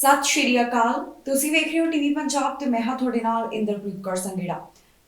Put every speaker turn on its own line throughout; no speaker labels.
ਸਤਿ ਸ਼੍ਰੀ ਅਕਾਲ। ਤੁਸੀਂ ਵੇਖ ਰਹੇ ਹੋ ਟੀਵੀ ਪੰਜਾਬ ਤੇ ਮੈਂ ਹਾਂ ਤੁਹਾਡੇ ਨਾਲ ਇੰਦਰਪ੍ਰੀਤ ਕੌਰ ਸੰਘੇੜਾ।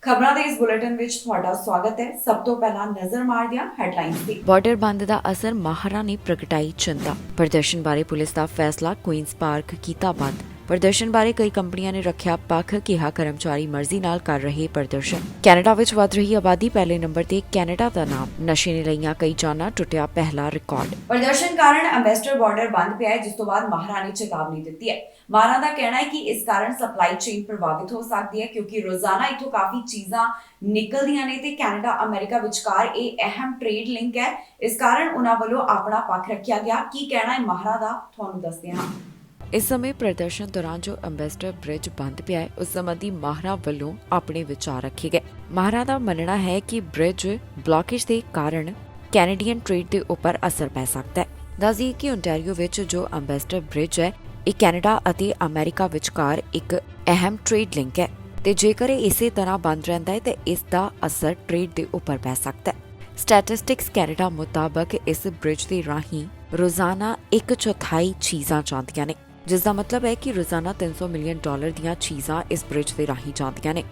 ਖਬਰਾਂ ਦੇ ਇਸ ਬੁਲੇਟਿਨ ਵਿੱਚ ਤੁਹਾਡਾ ਸਵਾਗਤ ਹੈ। ਸਭ ਤੋਂ ਪਹਿਲਾਂ ਨਜ਼ਰ ਮਾਰਦੇ ਹਾਂ ਹੈਡਲਾਈਨਸ ਤੇ।
ਬਾਰਡਰ ਬੰਦ ਦਾ ਅਸਰ ਮਾਹਰਾਂ ਨੇ ਪ੍ਰਗਟਾਈ ਚਿੰਤਾ। ਪ੍ਰਦਰਸ਼ਨ ਬਾਰੇ ਪੁਲਿਸ ਦਾ ਫੈਸਲਾ, ਕੁਈਨਸ ਪਾਰਕ ਕੀਤਾ ਬੰਦ। ਪ੍ਰਦਰਸ਼ਨ ਬਾਰੇ ਕਈ ਕੰਪਨੀਆਂ ਨੇ ਰੱਖਿਆ ਪੱਖ, ਕਿਹਾ ਕਰਮਚਾਰੀ ਮਰਜ਼ੀ ਨਾਲ ਕਰ ਰਹੇ ਪ੍ਰਦਰਸ਼ਨ। ਕੈਨੇਡਾ ਵਿੱਚ ਵੱਧ ਰਹੀ ਆਬਾਦੀ, ਪਹਿਲੇ ਨੰਬਰ ਤੇ ਕੈਨੇਡਾ ਦਾ ਨਾਮ। ਨਸ਼ੇ ਨੇ ਲਈਆਂ ਕਈ ਜਾਨਾਂ, ਟੁੱਟਿਆ ਪਹਿਲਾ ਰਿਕਾਰਡ।
ਪ੍ਰਦਰਸ਼ਨ ਕਾਰਨ ਅੰਬੈਸਡਰ ਬਾਰਡਰ ਬੰਦ ਪਿਆ ਹੈ, ਜਿਸ ਤੋਂ ਬਾਅਦ ਮਾਹਰਾਂ ਨੇ ਚੇਤਾਵਨੀ ਦਿੱਤੀ ਹੈ। ਮਾਹਰਾਂ ਦਾ ਕਹਿਣਾ ਹੈ ਕਿ ਇਸ ਕਾਰਨ ਸਪਲਾਈ ਚੇਨ ਪ੍ਰਭਾਵਿਤ ਹੋ ਸਕਦੀ ਹੈ, ਕਿਉਂਕਿ ਰੋਜ਼ਾਨਾ ਇੱਥੋਂ ਕਾਫੀ ਚੀਜ਼ਾਂ ਨਿਕਲਦੀਆਂ ਨੇ ਤੇ ਕੈਨੇਡਾ ਅਮਰੀਕਾ ਵਿਚਕਾਰ ਇਹ ਅਹਿਮ ਟ੍ਰੇਡ ਲਿੰਕ ਹੈ। ਇਸ ਕਾਰਨ ਉਹਨਾਂ ਵੱਲੋਂ ਆਪਣਾ ਪੱਖ ਰੱਖਿਆ ਗਿਆ। ਕੀ ਕਹਿਣਾ ਹੈ ਮਾਹਰਾਂ ਦਾ, ਤੁਹਾਨੂੰ ਦੱਸਦੇ ਹਾਂ।
ਇਸ ਸਮੇਂ ਪ੍ਰਦਰਸ਼ਨ ਦੌਰਾਨ ਜੋ ਅੰਬੈਸਡਰ ਬ੍ਰਿਜ ਬੰਦ ਪਿਆ ਹੈ, ਉਸ ਸੰਬੰਧੀ ਮਾਹਰਾਂ ਵੱਲੋਂ ਆਪਣੇ ਵਿਚਾਰ ਰੱਖੇ ਗਏ। ਮਾਹਰਾਂ ਦਾ ਮੰਨਣਾ ਹੈ ਕਿ ਬ੍ਰਿਜ ਬਲੌਕੇਜ ਦੇ ਕਾਰਨ ਕੈਨੇਡੀਅਨ ਟ੍ਰੇਡ ਦੇ ਉੱਪਰ ਅਸਰ ਪੈ ਸਕਦਾ ਹੈ। ਦੱਸ ਦਈਏ ਕਿ ਓਨਟਾਰੀਓ ਵਿੱਚ ਜੋ ਅੰਬੈਸਡਰ ਬ੍ਰਿਜ ਹੈ, ਇਹ ਕੈਨੇਡਾ ਅਤੇ ਅਮਰੀਕਾ ਵਿਚਕਾਰ ਇੱਕ ਅਹਿਮ ਟ੍ਰੇਡ ਲਿੰਕ ਹੈ ਤੇ ਜੇਕਰ ਇਹ ਇਸੇ ਤਰ੍ਹਾਂ ਬੰਦ ਰਹਿੰਦਾ ਹੈ ਤਾਂ ਇਸ ਦਾ ਅਸਰ ਟ੍ਰੇਡ ਦੇ ਉੱਪਰ ਪੈ ਸਕਦਾ ਹੈ। ਸਟੈਟਿਸਟਿਕਸ ਕੈਨੇਡਾ ਮੁਤਾਬਕ ਇਸ ਬ੍ਰਿਜ ਦੇ ਰਾਹੀਂ ਰੋਜ਼ਾਨਾ 1/4 ਚੀਜ਼ਾਂ ਜਾਂਦੀਆਂ ਨੇ, ਜਿਸ ਦਾ ਮਤਲਬ ਹੈ ਕਿ ਰੋਜ਼ਾਨਾ $300 ਮਿਲੀਅਨ ਦੀਆਂ ਚੀਜ਼ਾਂ ਇਸ ਬ੍ਰਿਜ ਦੇ ਰਾਹੀਂ ਜਾਂਦੀਆਂ ਨੇ।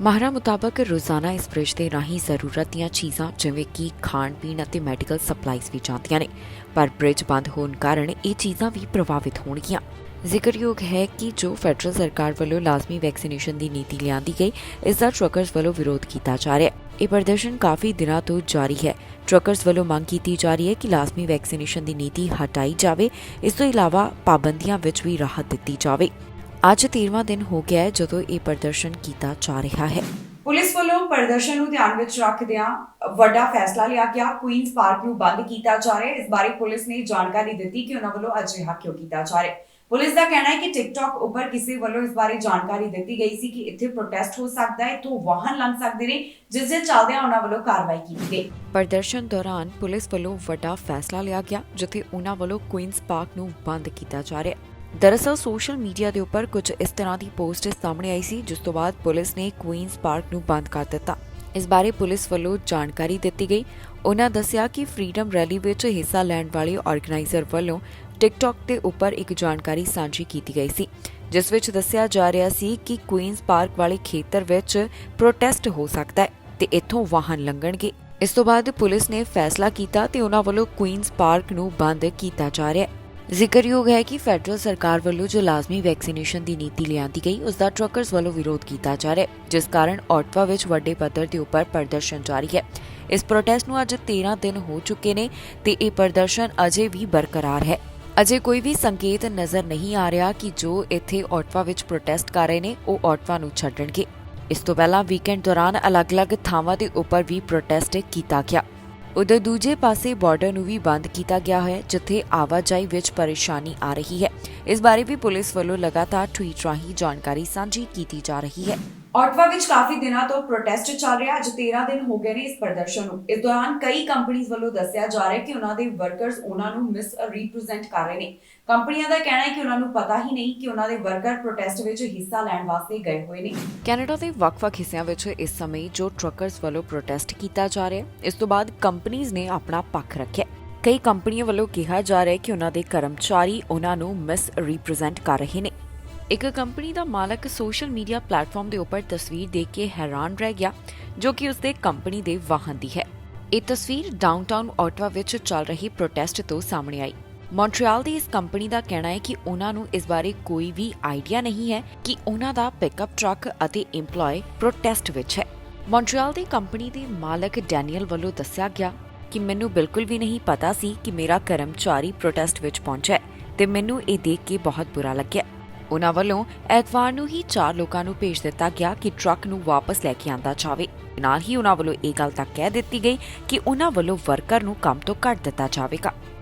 ਮਾਹਰਾਂ ਮੁਤਾਬਕ ਰੋਜ਼ਾਨਾ ਇਸ ਬ੍ਰਿਜ ਦੇ ਰਾਹੀਂ ਜ਼ਰੂਰਤ ਦੀਆਂ ਚੀਜ਼ਾਂ ਜਿਵੇਂ ਕਿ ਖਾਣ ਪੀਣ ਅਤੇ ਮੈਡੀਕਲ ਸਪਲਾਈਜ਼ ਵੀ ਜਾਂਦੀਆਂ ਨੇ, ਪਰ ਬ੍ਰਿਜ ਬੰਦ ਹੋਣ ਕਾਰਨ ਇਹ ਚੀਜ਼ਾਂ ਵੀ ਪ੍ਰਭਾਵਿਤ ਹੋਣਗੀਆਂ। ਜ਼ਿਕਰਯੋਗ ਹੈ ਕਿ ਜੋ ਫੈਡਰਲ ਸਰਕਾਰ ਵੱਲੋਂ ਲਾਜ਼ਮੀ ਵੈਕਸੀਨੇਸ਼ਨ ਦੀ ਨੀਤੀ ਲਿਆਂਦੀ ਗਈ, ਇਸ ਦਾ ਟਰੱਕਰਜ਼ ਵੱਲੋਂ ਵਿਰੋਧ ਕੀਤਾ ਜਾ ਰਿਹਾ ਹੈ। ਇਹ ਪ੍ਰਦਰਸ਼ਨ ਕਾਫੀ ਦਿਨਾਂ ਤੋਂ ਜਾਰੀ ਹੈ। ਟਰੱਕਰਜ਼ ਵੱਲੋਂ ਮੰਗ ਕੀਤੀ ਜਾ ਰਹੀ ਹੈ ਕਿ ਲਾਜ਼ਮੀ ਵੈਕਸੀਨੇਸ਼ਨ ਦੀ ਨੀਤੀ ਹਟਾਈ ਜਾਵੇ। ਇਸ ਤੋਂ ਇਲਾਵਾ ਪਾਬੰਦੀਆਂ ਵਿੱਚ ਵੀ ਰਾਹਤ ਦਿੱਤੀ ਜਾਵੇ। ਅੱਜ 13ਵਾਂ ਦਿਨ ਹੋ ਗਿਆ ਹੈ ਜਦੋਂ ਇਹ ਪ੍ਰਦਰਸ਼ਨ ਕੀਤਾ ਜਾ ਰਿਹਾ ਹੈ।
ਪੁਲਿਸ ਵੱਲੋਂ ਪ੍ਰਦਰਸ਼ਨ ਨੂੰ ਧਿਆਨ ਵਿੱਚ ਰੱਖਦਿਆਂ ਵੱਡਾ ਫੈਸਲਾ ਲਿਆ ਗਿਆ। ਕੁਈਨਸ ਪਾਰਕ ਨੂੰ ਬੰਦ ਕੀਤਾ ਜਾ ਰਿਹਾ ਹੈ। ਇਸ ਬਾਰੇ ਪੁਲਿਸ ਨੇ ਜਾਣਕਾਰੀ ਦਿੱਤੀ ਕਿ ਉਹਨਾਂ ਵੱਲੋਂ ਅਜਿਹਾ ਕਿਉਂ ਕੀਤਾ ਜਾ ਰਿਹਾ ਹੈ। ਪੁਲਿਸ ਦਾ ਕਹਿਣਾ ਹੈ ਕਿ ਟਿਕਟੌਕ ਉੱਪਰ ਕਿਸੇ ਵੱਲੋਂ ਇਸ ਬਾਰੇ ਜਾਣਕਾਰੀ ਦਿੱਤੀ ਗਈ ਸੀ ਕਿ ਇੱਥੇ ਪ੍ਰੋਟੈਸਟ ਹੋ ਸਕਦਾ ਹੈ, ਇੱਥੋਂ ਵਾਹਨ ਲੰਘ ਸਕਦੇ ਨੇ, ਜਿਸ ਦੇ ਚੱਲਦਿਆਂ ਉਹਨਾਂ ਵੱਲੋਂ ਕਾਰਵਾਈ ਕੀਤੀ ਗਈ।
ਪ੍ਰਦਰਸ਼ਨ ਦੌਰਾਨ ਪੁਲਿਸ ਵੱਲੋਂ ਵੱਡਾ ਫੈਸਲਾ ਲਿਆ ਗਿਆ, ਜਿੱਥੇ ਉਹਨਾਂ ਵੱਲੋਂ ਕੁਈਨਸ ਪਾਰਕ ਨੂੰ ਬੰਦ ਕੀਤਾ ਜਾ ਰਿਹਾ ਹੈ। ਦਰਅਸਲ ਸੋਸ਼ਲ ਮੀਡੀਆ ਦੇ ਉੱਪਰ ਕੁਝ ਇਸ ਤਰ੍ਹਾਂ ਦੀ ਪੋਸਟ ਸਾਹਮਣੇ ਆਈ ਸੀ, ਜਿਸ ਤੋਂ ਬਾਅਦ ਪੁਲਿਸ ਨੇ ਕੁਈਨਸ ਪਾਰਕ ਨੂੰ ਬੰਦ ਕਰ ਦਿੱਤਾ। ਇਸ ਬਾਰੇ ਪੁਲਿਸ ਵੱਲੋਂ ਜਾਣਕਾਰੀ ਦਿੱਤੀ ਗਈ। ਉਹਨਾਂ ਦੱਸਿਆ ਕਿ ਫਰੀडम ਰੈਲੀ ਵਿੱਚ ਹਿੱਸਾ ਲੈਣ ਵਾਲੇ ਆਰਗੇਨਾਈਜ਼ਰ ਵੱਲੋਂ ਟਿਕਟੌਕ ਦੇ ਉੱਪਰ ਇੱਕ ਜਾਣਕਾਰੀ ਸਾਂਝੀ ਕੀਤੀ ਗਈ ਸੀ, ਜਿਸ ਵਿੱਚ ਦੱਸਿਆ ਜਾ ਰਿਹਾ ਸੀ ਕਿ ਕੁਈਨਸ ਪਾਰਕ ਵਾਲੇ ਖੇਤਰ ਵਿੱਚ ਪ੍ਰੋਟੈਸਟ ਹੋ ਸਕਦਾ ਹੈ ਤੇ ਇੱਥੋਂ ਵਾਹਨ ਲੰਘਣਗੇ। ਇਸ ਤੋਂ ਬਾਅਦ ਪੁਲਿਸ ਨੇ ਫੈਸਲਾ ਕੀਤਾ ਤੇ ਉਹਨਾਂ ਵੱਲੋਂ ਕੁਈਨਸ ਪਾਰਕ ਨੂੰ ਬੰਦ ਕੀਤਾ ਜਾ ਰਿਹਾ ਹੈ। ਜ਼ਿਕਰਯੋਗ ਹੈ ਕਿ ਫੈਡਰਲ ਸਰਕਾਰ ਵੱਲੋਂ ਜੋ ਲਾਜ਼ਮੀ ਵੈਕਸੀਨੇਸ਼ਨ ਦੀ ਨੀਤੀ ਲਿਆਂਦੀ ਗਈ, ਉਸ ਦਾ ਟਰੱਕਰਜ਼ ਵੱਲੋਂ ਵਿਰੋਧ ਕੀਤਾ ਜਾ ਰਿਹਾ ਹੈ, ਜਿਸ ਕਾਰਨ ਆਟਵਾ ਵਿੱਚ ਵੱਡੇ ਪੱਧਰ ਦੇ ਉੱਪਰ ਪ੍ਰਦਰਸ਼ਨ ਜਾਰੀ ਹੈ। ਇਸ ਪ੍ਰੋਟੈਸਟ ਨੂੰ ਅੱਜ 13 ਦਿਨ ਹੋ ਚੁੱਕੇ ਨੇ ਤੇ ਇਹ ਪ੍ਰਦਰਸ਼ਨ ਅਜੇ ਵੀ ਬਰਕਰਾਰ ਹੈ। ਅਜੇ ਕੋਈ ਵੀ ਸੰਕੇਤ ਨਜ਼ਰ ਨਹੀਂ ਆ ਰਿਹਾ ਕਿ ਜੋ ਇੱਥੇ ਆਟਵਾ ਵਿੱਚ ਪ੍ਰੋਟੈਸਟ ਕਰ ਰਹੇ ਨੇ ਉਹ ਆਟਵਾ ਨੂੰ ਛੱਡਣਗੇ। ਇਸ ਤੋਂ ਪਹਿਲਾਂ ਵੀਕਐਂਡ ਦੌਰਾਨ ਅਲੱਗ-ਅਲੱਗ ਥਾਵਾਂ ਦੇ ਉੱਪਰ ਵੀ ਪ੍ਰੋਟੈਸਟ ਕੀਤਾ ਗਿਆ। ਉਧਰ ਦੂਜੇ ਪਾਸੇ ਬਾਰਡਰ ਨੂੰ ਵੀ ਬੰਦ ਕੀਤਾ ਗਿਆ ਹੈ, ਜਿੱਥੇ ਆਵਾਜਾਈ ਵਿੱਚ ਪਰੇਸ਼ਾਨੀ ਆ ਰਹੀ ਹੈ। ਇਸ ਬਾਰੇ ਵੀ ਪੁਲਿਸ ਵੱਲੋਂ ਲਗਾਤਾਰ ਟਵੀਟ ਰਾਹੀਂ ਜਾਣਕਾਰੀ ਸਾਂਝੀ ਕੀਤੀ ਜਾ ਰਹੀ ਹੈ।
ਆਟਵਾ ਵਿੱਚ ਕਾਫੀ ਦਿਨਾਂ ਤੋਂ ਪ੍ਰੋਟੈਸਟ ਚੱਲ ਰਿਹਾ। ਅੱਜ 13 ਦਿਨ ਹੋ ਗਏ ਨੇ ਇਸ ਪ੍ਰਦਰਸ਼ਨ ਨੂੰ। ਇਸ ਦੌਰਾਨ ਕਈ ਕੰਪਨੀਆਂ ਵੱਲੋਂ ਦੱਸਿਆ ਜਾ ਰਿਹਾ ਹੈ ਕਿ ਉਹਨਾਂ ਦੇ ਵਰਕਰਸ ਉਹਨਾਂ ਨੂੰ ਮਿਸ ਰਿਪਰੈਜ਼ੈਂਟ ਕਰ ਰਹੇ ਨੇ। ਕੰਪਨੀਆਂ ਦਾ ਕਹਿਣਾ ਹੈ ਕਿ ਉਹਨਾਂ ਨੂੰ ਪਤਾ ਹੀ ਨਹੀਂ ਕਿ ਉਹਨਾਂ ਦੇ ਵਰਕਰ ਪ੍ਰੋਟੈਸਟ ਵਿੱਚ ਹਿੱਸਾ ਲੈਣ ਵਾਸਤੇ ਗਏ ਹੋਏ ਨੇ।
ਕੈਨੇਡਾ ਦੇ ਵੱਖ-ਵੱਖ ਹਿੱਸਿਆਂ ਵਿੱਚ ਇਸ ਸਮੇਂ ਜੋ ਟਰੱਕਰਸ ਵੱਲੋਂ ਪ੍ਰੋਟੈਸਟ ਕੀਤਾ ਜਾ ਰਿਹਾ ਹੈ, ਇਸ ਤੋਂ ਬਾਅਦ ਕੰਪਨੀਆਂ ਨੇ ਆਪਣਾ ਪੱਖ ਰੱਖਿਆ। ਕਈ ਕੰਪਨੀਆਂ ਵੱਲੋਂ ਕਿਹਾ ਜਾ ਰਿਹਾ ਹੈ ਕਿ ਉਹਨਾਂ ਦੇ ਕਰਮਚਾਰੀ ਉਹਨਾਂ ਨੂੰ ਮਿਸ ਰਿਪਰੈਜ਼ੈਂਟ ਕਰ ਰਹੇ ਨੇ। ਇੱਕ ਕੰਪਨੀ ਦਾ ਮਾਲਕ ਸੋਸ਼ਲ ਮੀਡੀਆ ਪਲੇਟਫਾਰਮ ਦੇ ਉੱਪਰ ਤਸਵੀਰ ਦੇਖ ਕੇ ਹੈਰਾਨ ਰਹਿ ਗਿਆ, ਜੋ ਕਿ ਉਸਦੇ ਕੰਪਨੀ ਦੇ ਵਾਹਨ ਦੀ ਹੈ। ਇਹ ਤਸਵੀਰ ਡਾਊਨਟਾਊਨ ਆਟਵਾ ਵਿੱਚ ਚੱਲ ਰਹੀ ਪ੍ਰੋਟੈਸਟ ਤੋਂ ਸਾਹਮਣੇ ਆਈ। ਮੌਂਟਰੀਅਲ ਦੀ ਇਸ ਕੰਪਨੀ ਦਾ ਕਹਿਣਾ ਹੈ ਕਿ ਉਹਨਾਂ ਨੂੰ ਇਸ ਬਾਰੇ ਕੋਈ ਵੀ ਆਈਡੀਆ ਨਹੀਂ ਹੈ ਕਿ ਉਹਨਾਂ ਦਾ ਪਿਕਅਪ ਟਰੱਕ ਅਤੇ EMPLOYE ਪ੍ਰੋਟੈਸਟ ਵਿੱਚ ਹੈ। ਮੌਂਟਰੀਅਲ ਦੀ ਕੰਪਨੀ ਦੇ ਮਾਲਕ ਡੈਨੀਅਲ ਵੱਲੋਂ ਦੱਸਿਆ ਗਿਆ ਕਿ ਮੈਨੂੰ ਬਿਲਕੁਲ ਵੀ ਨਹੀਂ ਪਤਾ ਸੀ ਕਿ ਮੇਰਾ ਕਰਮਚਾਰੀ ਪ੍ਰੋਟੈਸਟ ਵਿੱਚ ਪਹੁੰਚਿਆ ਤੇ ਮੈਨੂੰ ਇਹ ਦੇਖ ਕੇ ਬਹੁਤ ਬੁਰਾ ਲੱਗਿਆ। ਉਹਨਾਂ ਵੱਲੋਂ ਐਤਵਾਰ ਨੂੰ ਹੀ 4 ਲੋਕਾਂ ਨੂੰ ਭੇਜ ਦਿੱਤਾ ਗਿਆ ਕਿ ਟਰੱਕ ਨੂੰ ਵਾਪਸ ਲੈ ਕੇ ਆਂਦਾ ਜਾਵੇ। ਨਾਲ ਹੀ ਉਹਨਾਂ ਵੱਲੋਂ ਇਹ ਗੱਲ ਤੱਕ ਕਹਿ ਦਿੱਤੀ ਗਈ ਕਿ ਉਹਨਾਂ ਵੱਲੋਂ ਵਰਕਰ ਨੂੰ ਕੰਮ ਤੋਂ ਕੱਢ ਦਿੱਤਾ ਜਾਵੇਗਾ।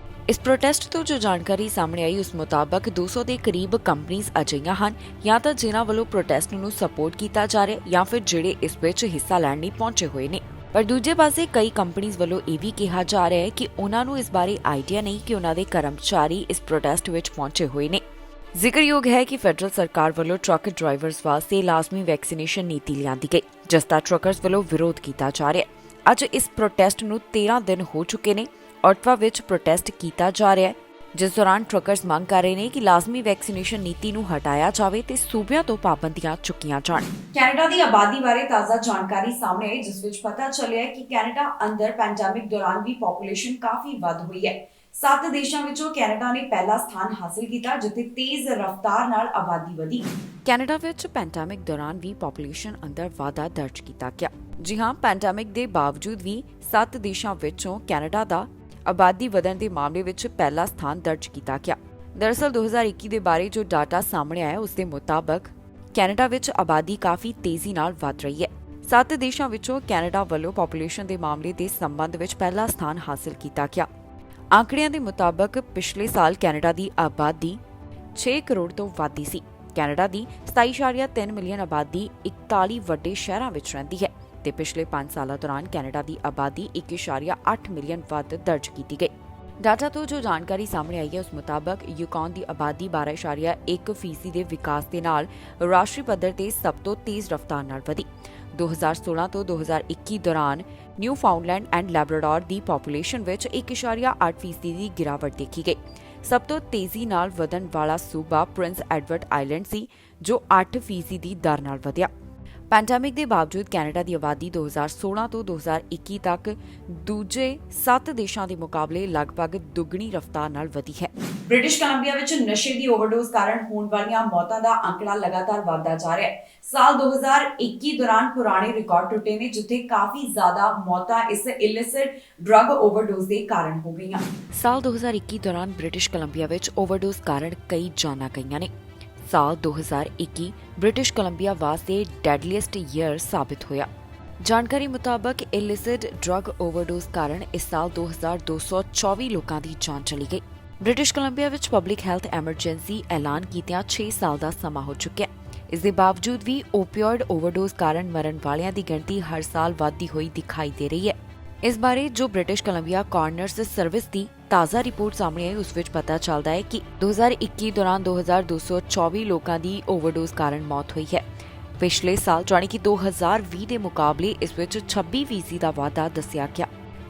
ਇਸ ਪ੍ਰੋਟੈਸਟ ਤੋਂ ਜੋ ਜਾਣਕਾਰੀ ਸਾਹਮਣੇ ਆਈ, ਉਸ ਮੁਤਾਬਕ 200 ਦੇ ਕਰੀਬ ਕੰਪਨੀਆਂ ਅਜਿਹੀਆਂ ਹਨ ਜਾਂ ਤਾਂ ਜਿਨ੍ਹਾਂ ਵੱਲੋਂ ਪ੍ਰੋਟੈਸਟ ਨੂੰ ਸਪੋਰਟ ਕੀਤਾ ਜਾ ਰਿਹਾ ਜਾਂ ਫਿਰ ਜਿਹੜੇ ਇਸ ਵਿੱਚ ਹਿੱਸਾ ਲੈਣ ਲਈ ਪਹੁੰਚੇ ਹੋਏ ਨੇ। ਪਰ ਦੂਜੇ ਪਾਸੇ ਕਈ ਕੰਪਨੀਆਂ ਵੱਲੋਂ ਇਹ ਵੀ ਕਿਹਾ ਜਾ ਰਿਹਾ ਹੈ ਕਿ ਉਹਨਾਂ ਨੂੰ ਇਸ ਬਾਰੇ ਆਈਡੀਆ ਨਹੀਂ ਕਿ ਉਹਨਾਂ ਦੇ ਕਰਮਚਾਰੀ ਇਸ ਪ੍ਰੋਟੈਸਟ ਵਿੱਚ ਪਹੁੰਚੇ ਹੋਏ ਨੇ। ਜ਼ਿਕਰਯੋਗ ਹੈ ਕਿ ਫੈਡਰਲ ਸਰਕਾਰ ਵੱਲੋਂ ਟਰੱਕ ਡਰਾਈਵਰਸ ਵਾਸਤੇ ਲਾਜ਼ਮੀ ਵੈਕਸੀਨੇਸ਼ਨ ਨੀਤੀ ਲਿਆਂਦੀ ਗਈ, ਜਿਸ ਦਾ ਟਰੱਕਰਜ਼ ਵੱਲੋਂ ਵਿਰੋਧ ਕੀਤਾ ਜਾ ਰਿਹਾ ਹੈ। ਅੱਜ ਇਸ ਪ੍ਰੋਟੈਸਟ ਨੂੰ 13 ਦਿਨ ਹੋ ਚੁੱਕੇ ਨੇ। ਆਟਵਾ ਵਿੱਚ ਪ੍ਰੋਟੈਸਟ ਕੀਤਾ ਜਾ ਰਿਹਾ ਹੈ। ਜਿਸ ਦੌਰਾਨ ਟਰੱਕਰਸ ਮੰਗ ਕਰ ਰਹੇ ਨੇ ਕਿ ਲਾਜ਼ਮੀ ਵੈਕਸੀਨੇਸ਼ਨ ਨੀਤੀ ਨੂੰ ਹਟਾਇਆ ਜਾਵੇ ਤੇ ਸੂਬਿਆਂ ਤੋਂ ਪਾਬੰਦੀਆਂ ਚੁੱਕੀਆਂ ਜਾਣ।
ਕੈਨੇਡਾ ਦੀ ਆਬਾਦੀ ਬਾਰੇ ਤਾਜ਼ਾ ਜਾਣਕਾਰੀ ਸਾਹਮਣੇ ਆਈ, ਜਿਸ ਵਿੱਚ ਪਤਾ ਚੱਲਿਆ ਹੈ ਕਿ ਕੈਨੇਡਾ ਅੰਦਰ ਪੈਂਡੈਮਿਕ ਦੌਰਾਨ ਵੀ ਪੋਪੂਲੇਸ਼ਨ ਕਾਫੀ ਵੱਧ ਹੋਈ ਹੈ। 7 ਦੇਸ਼ਾਂ ਵਿੱਚੋਂ ਕੈਨੇਡਾ ਨੇ ਪਹਿਲਾ ਸਥਾਨ ਹਾਸਲ ਕੀਤਾ, ਜਿੱਥੇ ਤੇਜ਼ ਰਫ਼ਤਾਰ ਨਾਲ ਆਬਾਦੀ ਵਧੀ।
ਕੈਨੇਡਾ ਵਿੱਚ ਪੈਂਡੈਮਿਕ ਦੌਰਾਨ ਵੀ ਪੋਪੂਲੇਸ਼ਨ ਅੰਦਰ ਵਾਧਾ ਦਰਜ ਕੀਤਾ ਗਿਆ। ਜੀ ਹਾਂ, ਪੈਂਡੈਮਿਕ ਦੇ ਬਾਵਜੂਦ ਵੀ 7 ਦੇਸ਼ਾਂ ਵਿੱਚੋਂ ਕੈਨੇਡਾ ਦਾ ਆਬਾਦੀ ਵਧਣ ਦੇ ਮਾਮਲੇ ਵਿੱਚ ਪਹਿਲਾ ਸਥਾਨ ਦਰਜ ਕੀਤਾ ਗਿਆ। ਦਰਅਸਲ 2021 ਦੇ ਬਾਰੇ ਜੋ ਡਾਟਾ ਸਾਹਮਣੇ ਆਇਆ ਉਸ ਦੇ ਮੁਤਾਬਕ ਕੈਨੇਡਾ ਵਿੱਚ ਆਬਾਦੀ ਕਾਫੀ ਤੇਜ਼ੀ ਨਾਲ ਵਧ ਰਹੀ ਹੈ। 7 ਦੇਸ਼ਾਂ ਵਿੱਚੋਂ ਕੈਨੇਡਾ ਵੱਲੋਂ ਪੋਪੂਲੇਸ਼ਨ ਦੇ ਮਾਮਲੇ ਦੇ ਸੰਬੰਧ ਵਿੱਚ ਪਹਿਲਾ ਸਥਾਨ ਹਾਸਲ ਕੀਤਾ ਗਿਆ। ਆંકੜਿਆਂ ਦੇ ਮੁਤਾਬਕ ਪਿਛਲੇ ਸਾਲ ਕੈਨੇਡਾ ਦੀ ਆਬਾਦੀ 6 ਕਰੋੜ ਤੋਂ ਵੱਧ ਸੀ। ਕੈਨੇਡਾ ਦੀ 27.3 ਮਿਲੀਅਨ ਆਬਾਦੀ 41 ਵੱਡੇ ਸ਼ਹਿਰਾਂ ਵਿੱਚ ਰਹਿੰਦੀ ਹੈ ਤੇ ਪਿਛਲੇ 5 ਸਾਲਾਂ ਦੌਰਾਨ ਕੈਨੇਡਾ ਦੀ ਆਬਾਦੀ 1.8 ਮਿਲੀਅਨ ਵੱਧ ਦਰਜ ਕੀਤੀ ਗਈ। ਡਾਟਾ ਤੋਂ ਜੋ ਜਾਣਕਾਰੀ ਸਾਹਮਣੇ ਆਈ ਹੈ ਉਸ ਮੁਤਾਬਕ ਯੂਕੌਨ ਦੀ ਆਬਾਦੀ 12.1% ਦੇ ਵਿਕਾਸ ਦੇ ਨਾਲ ਰਾਸ਼ਟਰੀ ਪੱਧਰ ਤੇ ਸਭ ਤੋਂ ਤੇਜ਼ ਰਫ਼ਤਾਰ ਨਾਲ ਵਧੀ। 2016 ਤੋਂ 2021 ਦੌਰਾਨ new ਫਾਊਂਡਲੈਂਡ and Labrador the population ਵਿੱਚ 1.8% ਦੀ ਗਿਰਾਵਟ ਦੇਖੀ ਗਈ। ਸਭ ਤੋਂ ਤੇਜ਼ੀ ਨਾਲ ਵਧਣ ਵਾਲਾ ਸੂਬਾ ਪ੍ਰਿੰਸ ਐਡਵਰਡ ਆਈਲੈਂਡ ਸੀ, ਜੋ 8% ਦੀ ਦਰ ਨਾਲ ਵਧਿਆ। ਪੈਂਡੈਮਿਕ ਦੇ ਬਾਵਜੂਦ ਕੈਨੇਡਾ ਦੀ ਆਬਾਦੀ 2016 ਤੋਂ 2021 ਤੱਕ ਦੂਜੇ 7 ਦੇਸ਼ਾਂ ਦੇ ਮੁਕਾਬਲੇ ਲਗਭਗ ਦੁੱਗਣੀ ਰਫ਼ਤਾਰ ਨਾਲ ਵਧੀ ਹੈ।
ਬ੍ਰਿਟਿਸ਼ ਕੋਲੰਬੀਆ ਵਿੱਚ ਨਸ਼ੇ ਦੀ ਓਵਰਡੋਜ਼ ਕਾਰਨ ਹੋਣ ਵਾਲੀਆਂ ਮੌਤਾਂ ਦਾ ਅੰਕੜਾ ਲਗਾਤਾਰ ਵਧਦਾ ਜਾ ਰਿਹਾ ਹੈ। ਸਾਲ 2021 ਦੌਰਾਨ ਪੁਰਾਣੇ ਰਿਕਾਰਡ ਟੁੱਟੇ ਨੇ, ਜਿੱਥੇ ਕਾਫੀ ਜ਼ਿਆਦਾ ਮੌਤਾਂ ਇਸ ਇਲਿਸਿਟ ਡਰੱਗ ਓਵਰਡੋਜ਼ ਦੇ ਕਾਰਨ ਹੋ ਗਈਆਂ।
ਸਾਲ 2021 ਦੌਰਾਨ ਬ੍ਰਿਟਿਸ਼ ਕੋਲੰਬੀਆ ਵਿੱਚ ਓਵਰਡੋਜ਼ ਕਾਰਨ ਕਈ ਜਾਨਾਂ ਗਈਆਂ ਨੇ। ਸਾਲ 2021 ਬ੍ਰਿਟਿਸ਼ ਕੋਲੰਬੀਆ ਵਾਸਤੇ ਡੈਡਲੀਐਸਟ ਈਅਰ ਸਾਬਿਤ ਹੋਇਆ। ਜਾਣਕਾਰੀ ਮੁਤਾਬਕ ਇਲਿਸਿਟ ਡਰੱਗ ਓਵਰਡੋਜ਼ ਕਾਰਨ ਇਸ ਸਾਲ 2224 ਲੋਕਾਂ ਦੀ ਜਾਨ ਚਲੀ ਗਈ। ਬ੍ਰਿਟਿਸ਼ ਕੋਲੰਬੀਆ ਵਿੱਚ ਪਬਲਿਕ ਹੈਲਥ ਐਮਰਜੈਂਸੀ ਐਲਾਨ ਕੀਤਿਆਂ 6 ਸਾਲ ਦਾ ਸਮਾਂ ਹੋ ਚੁੱਕਿਆ ਹੈ। ਇਸ ਦੇ ਬਾਵਜੂਦ ਵੀ ਓਪੀਓਇਡ ਓਵਰਡੋਜ਼ ਕਾਰਨ ਮਰਨ ਵਾਲਿਆਂ ਦੀ ਗਿਣਤੀ ਹਰ ਸਾਲ ਵਧਦੀ ਹੋਈ ਦਿਖਾਈ ਦੇ ਰਹੀ ਹੈ। ਇਸ ਬਾਰੇ ਜੋ ਬ੍ਰਿਟਿਸ਼ ਕੋਲੰਬੀਆ ਕੋਰਨਰਸ ਸਰਵਿਸ ਦੀ ਤਾਜ਼ਾ ਰਿਪੋਰਟ ਸਾਹਮਣੇ ਆਈ ਉਸ ਵਿੱਚ ਪਤਾ ਚੱਲਦਾ ਹੈ ਕਿ 2021 ਦੌਰਾਨ 2224 ਲੋਕਾਂ ਦੀ ਓਵਰਡੋਜ਼ ਕਾਰਨ ਮੌਤ ਹੋਈ ਹੈ। ਪਿਛਲੇ ਸਾਲ ਜਾਣੀ ਕਿ 2020 ਦੇ ਮੁਕਾਬਲੇ ਇਸ ਵਿੱਚ 26% ਦਾ ਵਾਧਾ ਦੱਸਿਆ ਗਿਆ।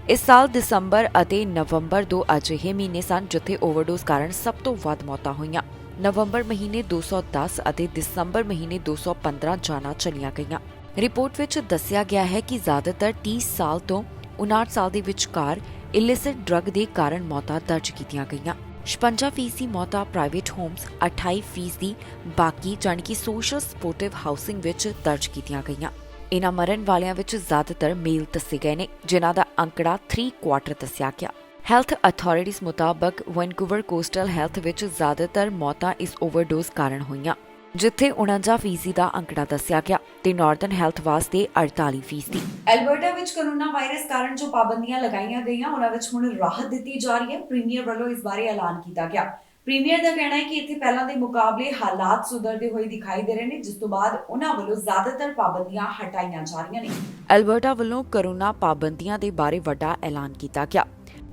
ਇਸ ਸਾਲ ਦਸੰਬਰ ਅਤੇ ਨਵੰਬਰ ਦੋ ਅਜਿਹੇ ਮਹੀਨੇ ਸਨ ਜਿੱਥੇ ਓਵਰਡੋਜ਼ ਕਾਰਨ ਸਭ ਤੋਂ ਵੱਧ ਮੌਤਾਂ ਹੋਈਆਂ। ਨਵੰਬਰ ਮਹੀਨੇ 210 ਅਤੇ ਦਸੰਬਰ ਮਹੀਨੇ 215 ਜਾਨਾਂ ਚਲੀਆਂ ਗਈਆਂ। ਰਿਪੋਰਟ ਵਿੱਚ ਦੱਸਿਆ ਗਿਆ ਹੈ ਕਿ ਜ਼ਿਆਦਾਤਰ 30 ਸਾਲ ਤੋਂ 59 ਸਾਲ ਦੇ ਵਿਚਕਾਰ ਇਲਿਸਿਟ ਡਰੱਗ ਦੇ ਕਾਰਨ ਮੌਤਾਂ ਦਰਜ ਕੀਤੀਆਂ ਗਈਆਂ। 56% ਮੌਤਾਂ ਪ੍ਰਾਈਵੇਟ ਹੋਮਸ, 28% ਬਾਕੀ ਜਾਣੀ ਕਿ ਸੋਸ਼ਲ ਸਪੋਰਟਿਵ ਹਾਊਸਿੰਗ ਵਿੱਚ ਦਰਜ ਕੀਤੀਆਂ ਗਈਆਂ। ਇਨ੍ਹਾਂ ਮਰਨ ਵਾਲਿਆਂ ਵਿੱਚ ਜ਼ਿਆਦਾਤਰ ਮੇਲ ਦੱਸੇ ਗਏ ਨੇ, ਜਿਨ੍ਹਾਂ ਦਾ ਅੰਕੜਾ 3/4 ਦੱਸਿਆ ਗਿਆ। ਹੈਲਥ ਅਥਾਰਟੀਜ਼ ਮੁਤਾਬਕ ਵੈਨਕੂਵਰ ਕੋਸਟਲ ਹੈਲਥ ਵਿੱਚ ਜ਼ਿਆਦਾਤਰ ਮੌਤਾਂ ਇਸ ਓਵਰਡੋਜ਼ ਕਾਰਨ ਹੋਈਆਂ, ਜਿੱਥੇ 49% ਦਾ ਅੰਕੜਾ ਦੱਸਿਆ ਗਿਆ ਤੇ ਨਾਰਦਰਨ ਹੈਲਥ ਵਾਸਤੇ 48%।
ਐਲਬਰਟਾ ਵਿੱਚ ਕੋਰੋਨਾ ਵਾਇਰਸ ਕਾਰਨ ਜੋ ਪਾਬੰਦੀਆਂ ਲਗਾਈਆਂ ਗਈਆਂ ਉਹਨਾਂ ਵਿੱਚ ਹੁਣ ਰਾਹਤ ਦਿੱਤੀ ਜਾ ਰਹੀ ਹੈ। ਪ੍ਰੀਮੀਅਰ ਵੱਲੋਂ ਇਸ ਬਾਰੇ ਐਲਾਨ ਕੀਤਾ ਗਿਆ। ਪ੍ਰੀਮੀਅਰ ਦਾ ਕਹਿਣਾ ਹੈ ਕਿ ਇੱਥੇ ਪਹਿਲਾਂ ਦੇ ਮੁਕਾਬਲੇ ਹਾਲਾਤ ਸੁਧਰਦੇ ਹੋਏ ਦਿਖਾਈ ਦੇ ਰਹੇ ਨੇ, ਜਿਸ ਤੋਂ ਬਾਅਦ ਉਹਨਾਂ ਵੱਲੋਂ ਜ਼ਿਆਦਾਤਰ ਪਾਬੰਦੀਆਂ ਹਟਾਈਆਂ ਜਾ ਰਹੀਆਂ ਨੇ।
ਐਲਬਰਟਾ ਵੱਲੋਂ ਕੋਰੋਨਾ ਪਾਬੰਦੀਆਂ ਦੇ ਬਾਰੇ ਵੱਡਾ ਐਲਾਨ ਕੀਤਾ ਗਿਆ।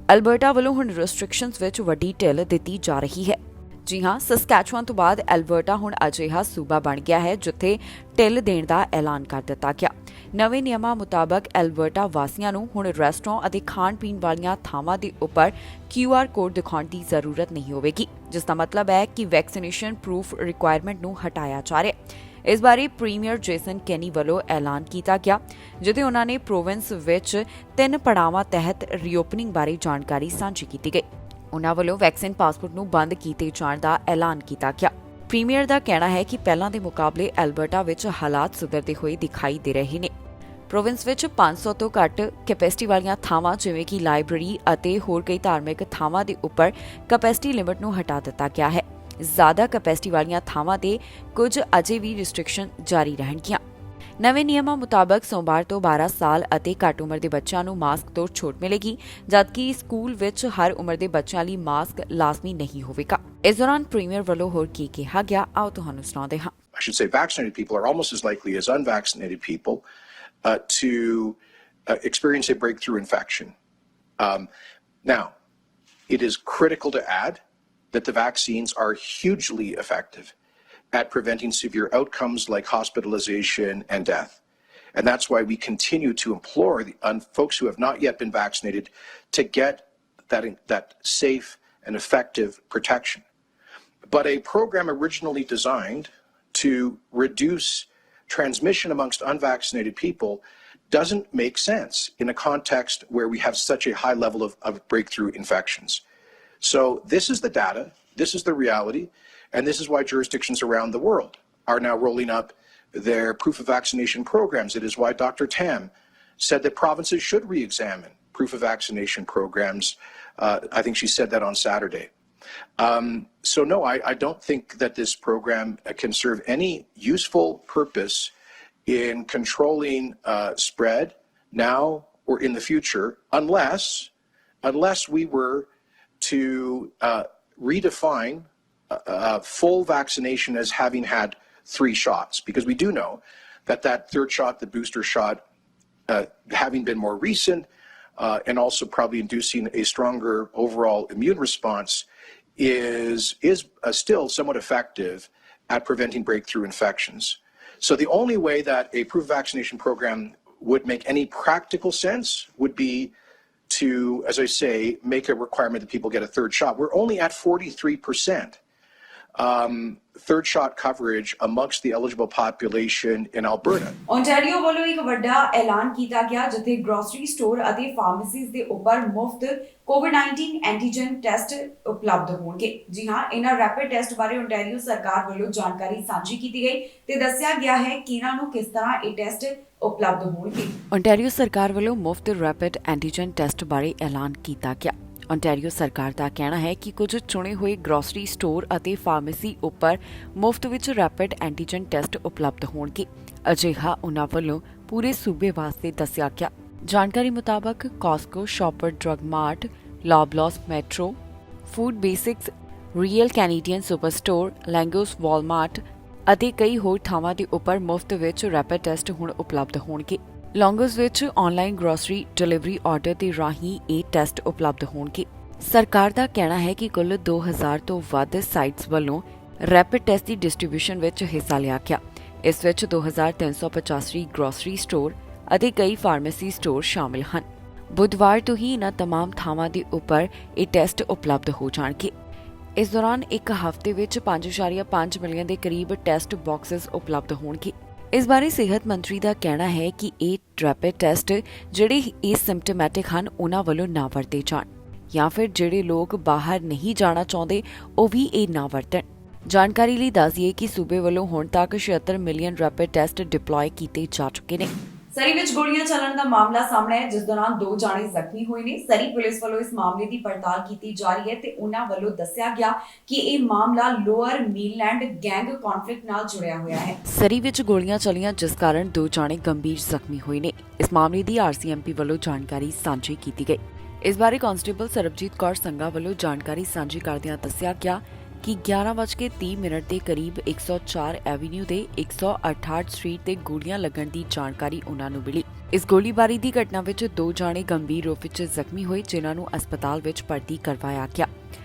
ਐਲਬਰਟਾ ਵੱਲੋਂ ਹੁਣ ਰੈਸਟ੍ਰਿਕਸ਼ਨਸ ਵਿੱਚ ਵੱਡੀ ਢਿੱਲ ਦਿੱਤੀ ਜਾ ਰਹੀ ਹੈ। ਜੀ ਹਾਂ, ਸਸਕੈਚੁਆਨ ਤੋਂ ਬਾਅਦ ਐਲਬਰਟਾ ਹੁਣ ਅਜਿਹਾ ਸੂਬਾ ਬਣ ਗਿਆ ਹੈ ਜਿੱਥੇ ਢਿੱਲ ਦੇਣ ਦਾ ਐਲਾਨ ਕਰ ਦਿੱਤਾ ਗਿਆ। ਨਵੇਂ ਨਿਯਮਾਂ ਮੁਤਾਬਕ ਐਲਬਰਟਾ ਵਾਸੀਆਂ ਨੂੰ ਹੁਣ ਰੈਸਟੋਰੈਂਟ ਅਤੇ ਖਾਣ ਪੀਣ ਵਾਲੀਆਂ ਥਾਵਾਂ ਦੇ ਉੱਪਰ QR ਕੋਡ ਦਿਖਾਉਣ ਦੀ ਜ਼ਰੂਰਤ ਨਹੀਂ ਹੋਵੇਗੀ, ਜਿਸ ਦਾ ਮਤਲਬ ਹੈ ਕਿ ਵੈਕਸੀਨੇਸ਼ਨ ਪ੍ਰੂਫ ਰਿਕੁਆਇਰਮੈਂਟ ਨੂੰ ਹਟਾਇਆ ਜਾ ਰਿਹਾ ਹੈ। ਇਸ ਬਾਰੇ ਪ੍ਰੀਮੀਅਰ ਜੇਸਨ ਕੈਨੀ ਵੱਲੋਂ ਐਲਾਨ ਕੀਤਾ ਗਿਆ, ਜਿੱਥੇ ਉਹਨਾਂ ਨੇ ਪ੍ਰੋਵਿੰਸ ਵਿੱਚ 3 ਪੜਾਵਾਂ ਤਹਿਤ ਰੀਓਪਨਿੰਗ ਬਾਰੇ ਜਾਣਕਾਰੀ ਸਾਂਝੀ ਕੀਤੀ ਗਈ। ਉਹਨਾਂ ਵੱਲੋਂ ਵੈਕਸੀਨ ਪਾਸਪੋਰਟ ਨੂੰ ਬੰਦ ਕੀਤੇ ਜਾਣ ਦਾ ਐਲਾਨ ਕੀਤਾ ਗਿਆ। ਪ੍ਰੀਮੀਅਰ ਦਾ ਕਹਿਣਾ ਹੈ ਕਿ ਪਹਿਲਾਂ ਦੇ ਮੁਕਾਬਲੇ ਐਲਬਰਟਾ ਵਿੱਚ ਹਾਲਾਤ ਸੁਧਰਦੇ ਹੋਏ ਦਿਖਾਈ ਦੇ ਰਹੇ ਨੇ। ਪ੍ਰੋਵਿੰਸ ਵਿੱਚ 500 ਤੋਂ ਘੱਟ ਕੈਪੈਸਿਟੀ ਵਾਲੀਆਂ ਥਾਵਾਂ ਜਿਵੇਂ ਕਿ ਲਾਇਬ੍ਰੇਰੀ ਅਤੇ ਹੋਰ ਕਈ ਧਾਰਮਿਕ ਥਾਵਾਂ ਦੇ ਉੱਪਰ ਕੈਪੈਸਿਟੀ ਲਿਮਿਟ ਨੂੰ ਹਟਾ ਦਿੱਤਾ ਗਿਆ ਹੈ। ਜ਼ਿਆਦਾ ਕੈਪੈਸਿਟੀ ਵਾਲੀਆਂ ਥਾਵਾਂ ਤੇ ਕੁਝ ਅਜੇ ਵੀ ਰਿਸਟ੍ਰਿਕਸ਼ਨ ਜਾਰੀ ਰਹਿਣਗੀਆਂ। ਨਵੇਂ ਨਿਯਮਾਂ ਮੁਤਾਬਕ ਸੋਮਵਾਰ ਤੋਂ 12 ਸਾਲ ਅਤੇ ਘੱਟ ਉਮਰ ਦੇ ਬੱਚਿਆਂ ਨੂੰ ਮਾਸਕ ਤੋਂ ਛੋਟ ਮਿਲੇਗੀ, ਜਦਕਿ ਸਕੂਲ ਵਿੱਚ ਹਰ ਉਮਰ ਦੇ ਬੱਚਿਆਂ ਲਈ ਮਾਸਕ ਲਾਜ਼ਮੀ ਨਹੀਂ ਹੋਵੇਗਾ। ਇਸ ਦੌਰਾਨ ਪ੍ਰੀਮੀਅਰ ਵੱਲੋਂ ਹੋਰ ਕੀ ਕਿਹਾ ਗਿਆ, ਆਓ ਤੁਹਾਨੂੰ ਸੁਣਾਉਂਦੇ ਹਾਂ।
I should say vaccinated people are almost as likely as unvaccinated people to experience a breakthrough infection. Now, it is critical to add that the vaccines are hugely effective at preventing severe outcomes like hospitalization and death. And that's why we continue to implore the folks who have not yet been vaccinated to get that safe and effective protection. But a program originally designed to reduce transmission amongst unvaccinated people doesn't make sense in a context where we have such a high level of breakthrough infections. So this is the data, this is the reality, and this is why jurisdictions around the world are now rolling up their proof of vaccination programs. It is why Dr. Tam said that provinces should re-examine proof of vaccination programs. I think she said that on Saturday. So no, I don't think that this program can serve any useful purpose in controlling spread now or in the future, unless we were to redefine full vaccination as having had 3 shots, because we do know that third shot, the booster shot, having been more recent and also probably inducing a stronger overall immune response, is still somewhat effective at preventing breakthrough infections. So the only way that a proof of vaccination program would make any practical sense would be to, as I say, make a requirement that people get a third shot. We're only at 43% third shot coverage amongst the eligible population in Alberta.
Ontario ਵੱਲੋਂ ਇੱਕ ਵੱਡਾ ਐਲਾਨ ਕੀਤਾ ਗਿਆ ਜਿੱਥੇ grocery store ਅਤੇ pharmacies ਦੇ ਉੱਪਰ ਮੁਫਤ ਕੋਵਿਡ-19 ਐਂਟੀਜਨ ਟੈਸਟ ਉਪਲਬਧ ਹੋਣਗੇ। ਜੀ ਹਾਂ, ਇਹਨਾਂ ਰੈਪਿਡ ਟੈਸਟ ਬਾਰੇ ਓਨਟਾਰੀਓ ਸਰਕਾਰ ਵੱਲੋਂ ਜਾਣਕਾਰੀ ਸਾਂਝੀ ਕੀਤੀ ਗਈ ਤੇ ਦੱਸਿਆ ਗਿਆ ਹੈ ਕਿ ਇਹਨਾਂ ਨੂੰ ਕਿਸ ਤਰ੍ਹਾਂ ਇਹ ਟੈਸਟ ਉਪਲਬਧ ਹੋਣਗੇ।
ਓਨਟਾਰੀਓ ਸਰਕਾਰ ਵੱਲੋਂ ਮੁਫਤ ਰੈਪਿਡ ਐਂਟੀਜਨ ਟੈਸਟ ਬਾਰੇ ਐਲਾਨ ਕੀਤਾ ਗਿਆ। ਓਨਟਾਰੀਓ ਸਰਕਾਰ ਦਾ ਕਹਿਣਾ ਹੈ ਕਿ ਕੁਝ ਚੁਣੇ ਹੋਏ ਗਰੋਸਰੀ ਸਟੋਰ ਅਤੇ ਫਾਰਮੇਸੀ ਉੱਪਰ ਮੁਫਤ ਵਿੱਚ ਰੈਪਿਡ ਐਂਟੀਜਨ ਟੈਸਟ ਉਪਲਬਧ ਹੋਣਗੇ। ਅਜਿਹਾ ਉਨ੍ਹਾਂ ਵੱਲੋਂ ਪੂਰੇ ਸੂਬੇ ਵਾਸਤੇ ਦੱਸਿਆ ਗਿਆ। ਜਾਣਕਾਰੀ ਮੁਤਾਬਕ Costco, Shoppers Drug Mart, Loblaws Metro, food basics, Real Canadian Superstore, Longo's Walmart ਅਤੇ ਕਈ ਹੋਰ ਥਾਵਾਂ ਦੇ ਉੱਪਰ ਮੁਫਤ ਵਿੱਚ ਰੈਪਿਡ ਟੈਸਟ ਹੁਣ ਉਪਲਬਧ ਹੋਣਗੇ। ਲੌਂਗੋਸ ਵਿੱਚ ਆਨਲਾਈਨ ਗਰੋਸਰੀ ਡਿਲੀਵਰੀ ਆਰਡਰ ਦੇ ਰਾਹੀਂ ਇਹ ਟੈਸਟ ਉਪਲਬਧ ਹੋਣਗੇ। ਸਰਕਾਰ ਦਾ ਕਹਿਣਾ ਹੈ ਕਿ ਕੁੱਲ 2000 ਤੋਂ ਵੱਧ ਸਾਈਟਸ ਵੱਲੋਂ ਰੈਪਿਡ ਟੈਸਟ ਦੀ ਡਿਸਟ੍ਰੀਬਿਊਸ਼ਨ ਵਿੱਚ ਹਿੱਸਾ ਲਿਆ ਗਿਆ। ਇਸ ਵਿੱਚ 2385 ਗਰੋਸਰੀ ਸਟੋਰ ਅਤੇ ਕਈ ਫਾਰਮੇਸੀ ਸਟੋਰ ਸ਼ਾਮਿਲ ਹਨ। ਬੁੱਧਵਾਰ ਤੋਂ ਹੀ ਇਹਨਾਂ ਤਮਾਮ ਥਾਵਾਂ ਦੇ ਉੱਪਰ ਇਹ ਟੈਸਟ ਉਪਲਬਧ ਹੋ ਜਾਣਗੇ। ਇਸ ਦੌਰਾਨ ਇੱਕ ਹਫ਼ਤੇ ਵਿੱਚ 5.5 ਮਿਲੀਅਨ ਦੇ ਕਰੀਬ ਟੈਸਟ ਬਾਕਸਿਸ ਉਪਲਬਧ ਹੋਣਗੇ। ਇਸ ਬਾਰੇ ਸਿਹਤ ਮੰਤਰੀ ਦਾ ਕਹਿਣਾ ਹੈ ਕਿ ਇਹ ਰੈਪਿਡ ਟੈਸਟ ਜਿਹੜੇ ਏਸਿਮਟੋਮੈਟਿਕ ਹਨ ਉਹਨਾਂ ਵੱਲੋਂ ਨਾ ਵਰਤੇ ਜਾਣ, ਜਾਂ ਫਿਰ ਜਿਹੜੇ ਲੋਕ ਬਾਹਰ ਨਹੀਂ ਜਾਣਾ ਚਾਹੁੰਦੇ ਉਹ ਵੀ ਇਹ ਨਾ ਵਰਤਣ। ਜਾਣਕਾਰੀ ਲਈ ਦੱਸ ਦਈਏ ਕਿ ਸੂਬੇ ਵੱਲੋਂ ਹੁਣ ਤੱਕ 76 ਮਿਲੀਅਨ ਰੈਪਿਡ ਟੈਸਟ ਡਿਪਲੋਏ ਕੀਤੇ ਜਾ ਚੁੱਕੇ ਨੇ। ਸਰੀ ਵਿੱਚ ਗੋਲੀਆਂ ਚੱਲਣ ਦਾ ਮਾਮਲਾ ਸਾਹਮਣੇ ਆਇਆ, ਜਿਸ ਦੌਰਾਨ 2 ਜਾਣੇ ਜ਼ਖਮੀ ਹੋਏ ਨੇ। ਸਰੀ ਪੁਲਿਸ ਵੱਲੋਂ ਇਸ ਮਾਮਲੇ ਦੀ ਪੜਤਾਲ ਕੀਤੀ ਜਾ ਰਹੀ ਹੈ ਤੇ ਉਹਨਾਂ ਵੱਲੋਂ ਦੱਸਿਆ ਗਿਆ ਕਿ ਇਹ ਮਾਮਲਾ ਲੋਅਰ ਮੀਨਲੈਂਡ ਗੈਂਗ ਕੌਨਫਲਿਕਟ ਨਾਲ ਜੁੜਿਆ ਹੋਇਆ ਹੈ। ਸਰੀ ਵਿੱਚ ਗੋਲੀਆਂ ਚੱਲੀਆਂ ਜਿਸ ਕਾਰਨ 2 ਜਾਣੇ ਗੰਭੀਰ ਜ਼ਖਮੀ ਹੋਏ ਨੇ। ਇਸ ਮਾਮਲੇ ਦੀ RCMP ਵੱਲੋਂ ਜਾਣਕਾਰੀ ਸਾਂਝੀ ਕੀਤੀ ਗਈ। ਇਸ ਬਾਰੇ ਕਾਂਸਟੇਬਲ ਸਰਬਜੀਤ ਕੌਰ ਸੰਘਾ ਵੱਲੋਂ ਜਾਣਕਾਰੀ ਸਾਂਝੀ ਕਰਦਿਆਂ ਦੱਸਿਆ ਗਿਆ ਕਿ 11:30 ਦੇ ਕਰੀਬ 104 ਐਵੀਨਿਊ ਦੇ 168 ਸਟਰੀਟ ਤੇ ਗੋਲੀਆਂ ਲੱਗਣ ਦੀ ਜਾਣਕਾਰੀ ਉਨ੍ਹਾਂ ਨੂੰ ਮਿਲੀ। ਇਸ ਗੋਲੀਬਾਰੀ ਦੀ ਘਟਨਾ ਵਿੱਚ 2 ਜਾਣੇ ਗੰਭੀਰ ਰੂਪ ਵਿੱਚ ਜ਼ਖਮੀ ਹੋਏ, ਜਿਨ੍ਹਾਂ ਨੂੰ ਹਸਪਤਾਲ ਵਿੱਚ ਭਰਤੀ ਕਰਵਾਇਆ ਗਿਆ।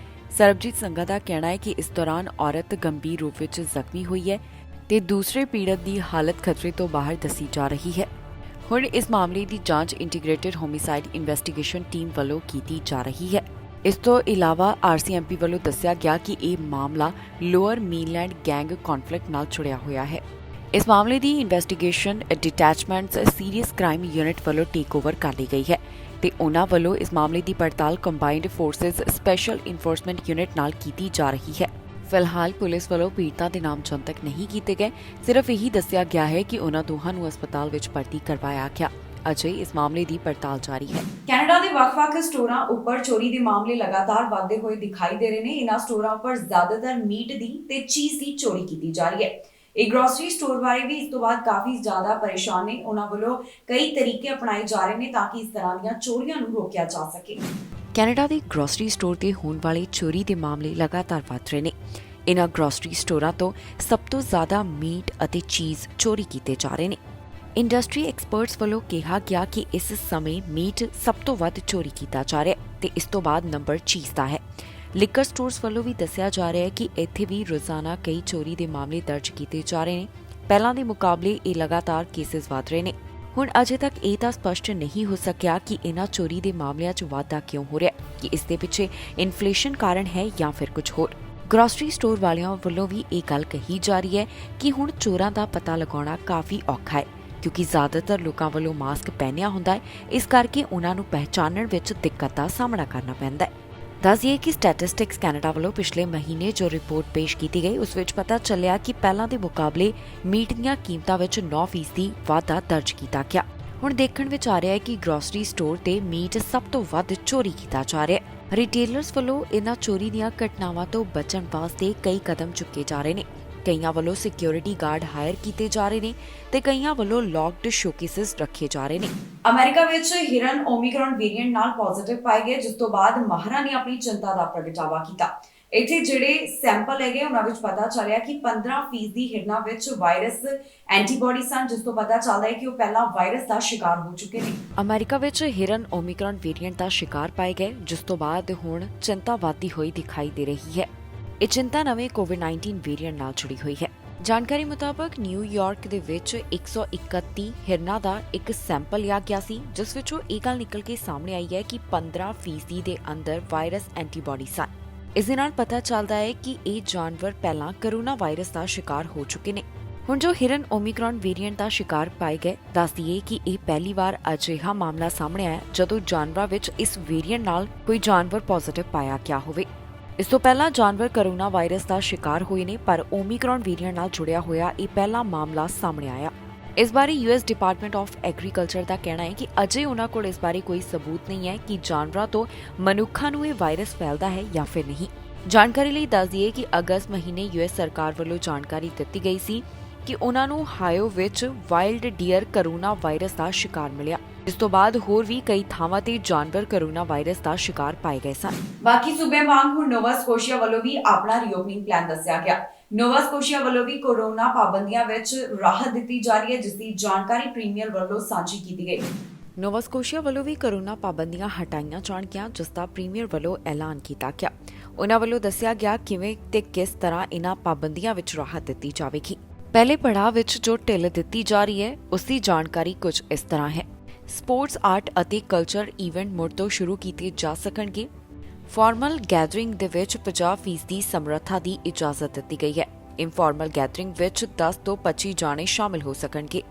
ਸਰਬਜੀਤ ਸੰਘਾ ਦਾ ਕਹਿਣਾ ਹੈ ਕਿ ਇਸ ਦੌਰਾਨ ਔਰਤ ਗੰਭੀਰ ਰੂਪ ਵਿੱਚ ਜ਼ਖਮੀ ਹੋਈ ਹੈ ਤੇ ਦੂਸਰੇ ਪੀੜਤ ਦੀ ਹਾਲਤ ਖਤਰੇ ਤੋਂ ਬਾਹਰ ਦੱਸੀ ਜਾ ਰਹੀ ਹੈ। ਹੁਣ ਇਸ ਮਾਮਲੇ ਦੀ ਜਾਂਚ ਇੰਟੀਗ੍ਰੇਟਿਡ ਹੋਮਿਸਾਈਡ ਇਨਵੈਸਟੀਗੇਸ਼ਨ ਟੀਮ ਵੱਲੋਂ ਕੀਤੀ ਜਾ ਰਹੀ ਹੈ। ਇਸ ਤੋਂ ਇਲਾਵਾ RCMP ਵੱਲੋਂ ਦੱਸਿਆ ਗਿਆ ਕਿ ਇਹ ਮਾਮਲਾ ਲੋਅਰ ਮੀਨਲੈਂਡ ਗੈਂਗ ਕੌਨਫਲਿਕਟ ਨਾਲ ਜੁੜਿਆ ਹੋਇਆ ਹੈ। ਇਸ ਮਾਮਲੇ ਦੀ ਇਨਵੈਸਟੀਗੇਸ਼ਨ ਡਿਟੈਚਮੈਂਟਸ ਸੀਰੀਅਸ ਕ੍ਰਾਈਮ ਯੂਨਿਟ ਵੱਲੋਂ ਟੇਕ ਓਵਰ ਕਰ ਲਈ ਗਈ ਹੈ ਤੇ ਉਨ੍ਹਾਂ ਵੱਲੋਂ ਇਸ ਮਾਮਲੇ ਦੀ ਪੜਤਾਲ combined forces special enforcement unit ਨਾਲ ਕੀਤੀ ਜਾ ਰਹੀ ਹੈ। ਫਿਲਹਾਲ ਪੁਲਿਸ ਵੱਲੋਂ ਪੀੜਤਾਂ ਦੇ ਨਾਮ ਜਨਤਕ ਨਹੀਂ ਕੀਤੇ ਗਏ, ਸਿਰਫ ਇਹੀ ਦੱਸਿਆ ਗਿਆ ਹੈ ਕਿ ਉਨ੍ਹਾਂ ਦੋਹਾਂ ਨੂੰ ਹਸਪਤਾਲ ਵਿੱਚ ਭਰਤੀ ਕਰਵਾਇਆ ਗਿਆ। ਅਜੇ ਇਸ ਮਾਮਲੇ ਦੀ ਪੜਤਾਲ ਜਾਰੀ ਹੈ। ਕੈਨੇਡਾ ਦੇ ਵੱਖ-ਵੱਖ ਸਟੋਰਾਂ ਉੱਪਰ ਚੋਰੀ ਦੇ ਮਾਮਲੇ ਲਗਾਤਾਰ ਵਧਦੇ ਹੋਏ ਦਿਖਾਈ ਦੇ ਰਹੇ ਨੇ। ਇਹਨਾਂ ਸਟੋਰਾਂ ਉੱਪਰ ਜ਼ਿਆਦਾਤਰ ਮੀਟ ਦੀ ਤੇ ਚੀਜ਼ ਦੀ ਚੋਰੀ ਕੀਤੀ ਜਾ ਰਹੀ ਹੈ। ਇਹ ਗਰੋਸਰੀ ਸਟੋਰ ਬਾਰੇ ਵੀ ਇਸ ਤੋਂ ਬਾਅਦ ਕਾਫੀ ਜ਼ਿਆਦਾ ਪਰੇਸ਼ਾਨ ਨੇ। ਉਹਨਾਂ ਵੱਲੋਂ ਕਈ ਤਰੀਕੇ ਅਪਣਾਏ ਜਾ ਰਹੇ ਨੇ ਤਾਂ ਕਿ ਇਸ ਤਰ੍ਹਾਂ ਦੀਆਂ ਚੋਰੀਆਂ ਨੂੰ ਰੋਕਿਆ ਜਾ ਸਕੇ। ਕੈਨੇਡਾ ਦੇ ਗਰੋਸਰੀ ਸਟੋਰ ਤੇ ਹੋਣ ਵਾਲੀ ਚੋਰੀ ਦੇ ਮਾਮਲੇ ਲਗਾਤਾਰ ਵਧ ਰਹੇ ਨੇ। ਇਹਨਾਂ ਗਰੋਸਰੀ ਸਟੋਰਾਂ ਤੋਂ ਸਭ ਤੋਂ ਜ਼ਿਆਦਾ ਮੀਟ ਅਤੇ ਚੀਜ਼ ਚੋਰੀ ਕੀਤੇ ਜਾ ਰਹੇ ਨੇ। ਇੰਡਸਟਰੀ ਐਕਸਪਰਟਸ ਵੱਲੋਂ ਕਿਹਾ ਗਿਆ ਕਿ ਇਸ ਸਮੇਂ ਮੀਟ ਸਭ ਤੋਂ ਵੱਧ ਚੋਰੀ ਕੀਤਾ ਜਾ ਰਿਹਾ ਹੈ ਤੇ ਇਸ ਤੋਂ ਬਾਅਦ ਨੰਬਰ ਚੀਜ਼ ਦਾ ਹੈ। ਲਿਕਰ ਸਟੋਰਸ ਵੱਲੋਂ ਵੀ ਦੱਸਿਆ ਜਾ ਰਿਹਾ ਹੈ ਕਿ ਇੱਥੇ ਵੀ ਰੋਜ਼ਾਨਾ ਕਈ ਚੋਰੀ ਦੇ ਮਾਮਲੇ ਦਰਜ ਕੀਤੇ ਜਾ ਰਹੇ ਨੇ। ਪਹਿਲਾਂ ਦੇ ਮੁਕਾਬਲੇ ਇਹ ਲਗਾਤਾਰ ਕੇਸਿਸ ਵਧ ਰਹੇ ਨੇ। ਹੁਣ ਅਜੇ ਤੱਕ ਇਹ ਤਾਂ ਸਪਸ਼ਟ ਨਹੀਂ ਹੋ ਸਕਿਆ ਕਿ ਇਹਨਾਂ ਚੋਰੀ ਦੇ ਮਾਮਲਿਆਂ 'ਚ ਵਾਧਾ ਕਿਉਂ ਹੋ ਰਿਹਾ ਹੈ, ਕਿ ਇਸ ਦੇ ਪਿੱਛੇ ਇਨਫਲੇਸ਼ਨ ਕਾਰਨ ਹੈ ਜਾਂ ਫਿਰ ਕੁਝ ਹੋਰ। ਗ੍ਰੋਸਰੀ ਸਟੋਰ ਵਾਲਿਆਂ ਵੱਲੋਂ ਵੀ ਇਹ ਗੱਲ ਕਹੀ ਜਾ ਰਹੀ ਹੈ ਕਿ ਹੁਣ ਚੋਰਾਂ ਦਾ ਪਤਾ ਲਗਾਉਣਾ ਕਾਫੀ ਔਖਾ ਹੈ, ਕਿਉਂਕਿ ਜ਼ਿਆਦਾਤਰ ਲੋਕਾਂ ਵੱਲੋਂ ਮਾਸਕ ਪਹਿਨਿਆ ਹੁੰਦਾ ਹੈ, ਇਸ ਕਰਕੇ ਉਹਨਾਂ ਨੂੰ ਪਹਿਚਾਨਣ ਵਿੱਚ ਦਿੱਕਤ ਦਾ ਸਾਹਮਣਾ ਕਰਨਾ ਪੈਂਦਾ ਹੈ। ਦੱਸਿਏ ਕਿ ਸਟੈਟਿਸਟਿਕਸ ਕੈਨੇਡਾ ਵੱਲੋਂ ਪਿਛਲੇ ਮਹੀਨੇ ਜੋ ਰਿਪੋਰਟ ਪੇਸ਼ ਕੀਤੀ ਗਈ ਉਸ ਵਿੱਚ ਪਤਾ ਚੱਲਿਆ ਕਿ ਪਹਿਲਾਂ ਦੇ ਮੁਕਾਬਲੇ ਮੀਟ ਦੀਆਂ ਕੀਮਤਾਂ ਵਿੱਚ 9% ਵਾਧਾ ਦਰਜ ਕੀਤਾ ਗਿਆ। ਹੁਣ ਦੇਖਣ ਵਿੱਚ ਆ ਰਿਹਾ ਹੈ ਕਿ ਗ੍ਰੋਸਰੀ ਸਟੋਰ ਤੇ ਮੀਟ ਸਭ ਤੋਂ ਵੱਧ ਚੋਰੀ ਕੀਤਾ ਜਾ ਰਿਹਾ ਹੈ। ਰਿਟੇਲਰਸ ਵੱਲੋਂ ਇਹਨਾਂ ਚੋਰੀ ਦੀਆਂ ਘਟਨਾਵਾਂ ਤੋਂ ਬਚਣ ਵਾਸਤੇ ਕਈ ਕਦਮ ਚੁੱਕੇ ਜਾ ਰਹੇ ਨੇ। ਕਈਆਂ ਵੱਲੋਂ ਸਿਕਿਉਰਿਟੀ ਗਾਰਡ ਹਾਇਰ ਕੀਤੇ ਜਾ ਰਹੇ ਨੇ ਤੇ ਕਈਆਂ ਵੱਲੋਂ ਲੌਕਡ ਸ਼ੋਕੇਸਿਸ ਰੱਖੇ ਜਾ ਰਹੇ ਨੇ।
ਅਮਰੀਕਾ ਵਿੱਚ ਹਿਰਨ ਓਮਿਕਰੌਨ ਵੇਰੀਐਂਟ ਨਾਲ ਪੋਜ਼ਿਟਿਵ ਪਾਏ ਗਏ, ਜਿਸ ਤੋਂ ਬਾਅਦ ਮਾਹਰਾਂ ਨੇ ਆਪਣੀ ਚਿੰਤਾ ਦਾ ਪ੍ਰਗਟਾਵਾ ਕੀਤਾ। ਇੱਥੇ ਜਿਹੜੇ ਸੈਂਪਲ ਹੈਗੇ ਉਹਨਾਂ ਵਿੱਚ ਪਤਾ ਚੱਲਿਆ ਕਿ 15% ਹਿਰਨਾਂ ਵਿੱਚ ਵਾਇਰਸ ਐਂਟੀਬਾਡੀ ਸਨ, ਜਿਸ ਤੋਂ ਪਤਾ ਚੱਲਦਾ ਹੈ ਕਿ ਉਹ ਪਹਿਲਾਂ ਵਾਇਰਸ ਦਾ ਸ਼ਿਕਾਰ ਹੋ ਚੁੱਕੇ ਨੇ।
ਅਮਰੀਕਾ ਵਿੱਚ ਹਿਰਨ ਓਮਿਕਰੌਨ ਵੇਰੀਐਂਟ ਦਾ ਸ਼ਿਕਾਰ ਪਾਏ ਗਏ, ਜਿਸ ਤੋਂ ਬਾਅਦ ਹੁਣ ਚਿੰਤਾ ਵਧਦੀ ਹੋਈ ਦਿਖਾਈ ਦੇ ਰਹੀ ਹੈ। ਇਹ ਚਿੰਤਾ ਨਵੇਂ ਕੋਵਿਡ-19 ਵੇਰੀਐਂਟ ਨਾਲ ਜੁੜੀ ਹੋਈ ਹੈ। ਜਾਣਕਾਰੀ ਮੁਤਾਬਕ ਨਿਊਯਾਰਕ ਦੇ ਵਿੱਚ 131 ਹਿਰਨਾਂ ਦਾ ਇੱਕ ਸੈਂਪਲ ਲਿਆ ਗਿਆ ਸੀ, ਜਿਸ ਵਿੱਚੋਂ ਇਹ ਗੱਲ ਨਿਕਲ ਕੇ ਸਾਹਮਣੇ ਆਈ ਹੈ ਕਿ 15% ਦੇ ਅੰਦਰ ਵਾਇਰਸ ਐਂਟੀਬਾਡੀ ਸਨ। ਇਸ ਦੇ ਨਾਲ ਪਤਾ ਚੱਲਦਾ ਹੈ ਕਿ ਇਹ ਜਾਨਵਰ ਪਹਿਲਾਂ ਕਰੋਨਾ ਵਾਇਰਸ ਦਾ ਸ਼ਿਕਾਰ ਹੋ ਚੁੱਕੇ ਨੇ। ਹੁਣ ਜੋ ਹਿਰਨ ਓਮਿਕਰੌਨ ਵੇਰੀਐਂਟ ਦਾ ਸ਼ਿਕਾਰ ਪਾਏ ਗਏ, ਦੱਸ ਦਈਏ ਕਿ ਇਹ ਪਹਿਲੀ ਵਾਰ ਅਜਿਹਾ ਮਾਮਲਾ ਸਾਹਮਣੇ ਆਇਆ ਜਦੋਂ ਜਾਨਵਰਾਂ ਵਿੱਚ ਇਸ ਵੇਰੀਐਂਟ ਨਾਲ ਕੋਈ ਜਾਨਵਰ ਪੋਜ਼ਿਟਿਵ ਪਾਇਆ ਗਿਆ ਹੋਵੇ। ਇਸ ਤੋਂ ਪਹਿਲਾਂ ਜਾਨਵਰ ਕਰੋਨਾ ਵਾਇਰਸ ਦਾ ਸ਼ਿਕਾਰ ਹੋਏ ਨੇ, ਪਰ ਓਮਿਕਰੌਨ ਵੇਰੀਐਂਟ ਨਾਲ ਜੁੜਿਆ ਹੋਇਆ ਇਹ ਪਹਿਲਾ ਮਾਮਲਾ ਸਾਹਮਣੇ ਆਇਆ। ਇਸ ਬਾਰੇ ਯੂਐਸ ਡਿਪਾਰਟਮੈਂਟ ਆਫ ਐਗਰੀਕਲਚਰ ਦਾ ਕਹਿਣਾ ਹੈ ਕਿ ਅਜੇ ਉਹਨਾਂ ਕੋਲ ਇਸ ਬਾਰੇ ਕੋਈ ਸਬੂਤ ਨਹੀਂ ਹੈ ਕਿ ਜਾਨਵਰਾਂ ਤੋਂ ਮਨੁੱਖਾਂ ਨੂੰ ਇਹ ਵਾਇਰਸ ਫੈਲਦਾ ਹੈ ਜਾਂ ਫਿਰ ਨਹੀਂ। ਜਾਣਕਾਰੀ ਲਈ ਦੱਸ ਦਈਏ ਕਿ ਅਗਸਤ ਮਹੀਨੇ ਯੂਐਸ ਸਰਕਾਰ ਵੱਲੋਂ ਜਾਣਕਾਰੀ ਦਿੱਤੀ ਗਈ ਸੀ ਕਿ ਉਹਨਾਂ ਨੂੰ ਹਾਇਓ ਵਿੱਚ ਵਾਈਲਡ ਡੀਅਰ ਕਰੋਨਾ ਵਾਇਰਸ ਦਾ ਸ਼ਿਕਾਰ ਮਿਲਿਆ। ਇਸ ਤੋਂ ਬਾਅਦ ਹੋਰ ਵੀ ਕਈ ਥਾਵਾਂ ਤੇ ਜਾਨਵਰ ਕਰੋਨਾ ਵਾਇਰਸ ਦਾ ਸ਼ਿਕਾਰ ਪਾਏ ਗਏ ਸਨ।
ਬਾਕੀ ਸੂਬਿਆਂ ਵਾਂਗ ਹੁਣ ਨੋਵਾ ਸਕੋਸ਼ੀਆ ਵੱਲੋਂ ਵੀ ਆਪਣਾ ਰੀਓਪਨਿੰਗ ਪਲਾਨ ਦੱਸਿਆ ਗਿਆ। ਨੋਵਾ ਸਕੋਸ਼ੀਆ ਵੱਲੋਂ ਵੀ ਕੋਰੋਨਾ ਪਾਬੰਦੀਆਂ ਵਿੱਚ ਰਾਹਤ ਦਿੱਤੀ ਜਾ ਰਹੀ ਹੈ, ਜਿਸ ਦੀ ਜਾਣਕਾਰੀ ਪ੍ਰੀਮੀਅਰ ਵੱਲੋਂ ਸਾਂਝੀ ਕੀਤੀ ਗਈ।
ਨੋਵਾ ਸਕੋਸ਼ੀਆ ਵੱਲੋਂ ਵੀ ਕੋਰੋਨਾ ਪਾਬੰਦੀਆਂ ਹਟਾਈਆਂ ਜਾਣਗੀਆਂ, ਜਿਸ ਦਾ ਪ੍ਰੀਮੀਅਰ ਵੱਲੋਂ ਐਲਾਨ ਕੀਤਾ ਗਿਆ। ਉਹਨਾਂ ਵੱਲੋਂ ਦੱਸਿਆ ਗਿਆ ਕਿਵੇਂ ਤੇ ਕਿਸ ਤਰ੍ਹਾਂ ਇਹਨਾਂ ਪਾਬੰਦੀਆਂ ਵਿੱਚ ਰਾਹਤ ਦਿੱਤੀ ਜਾਵੇਗੀ। ਪਹਿਲੇ ਪੜਾਅ ਵਿੱਚ ਜੋ ਢਿੱਲ ਦਿੱਤੀ ਜਾ ਰਹੀ ਹੈ, ਉਸ ਦੀ ਜਾਣਕਾਰੀ ਕੁਝ ਇਸ ਤਰ੍ਹਾਂ ਹੈ। ਸਪੋਰਟਸ, ਆਰਟ ਅਤੇ ਕਲਚਰ ਇਵੈਂਟ ਮੁੜ ਤੋਂ ਸ਼ੁਰੂ ਕੀਤੇ ਜਾ ਸਕਣਗੇ। ਫਾਰਮਲ ਗੈਦਰਿੰਗ ਦੇ ਵਿੱਚ 50% ਸਮਰੱਥਾ ਦੀ ਇਜਾਜ਼ਤ ਦਿੱਤੀ ਗਈ ਹੈ। ਇਨਫਾਰਮਲ ਗੈਦਰਿੰਗ ਵਿੱਚ 10 ਤੋਂ 25 ਜਾਣੇ ਸ਼ਾਮਿਲ ਹੋ ਸਕਣਗੇ।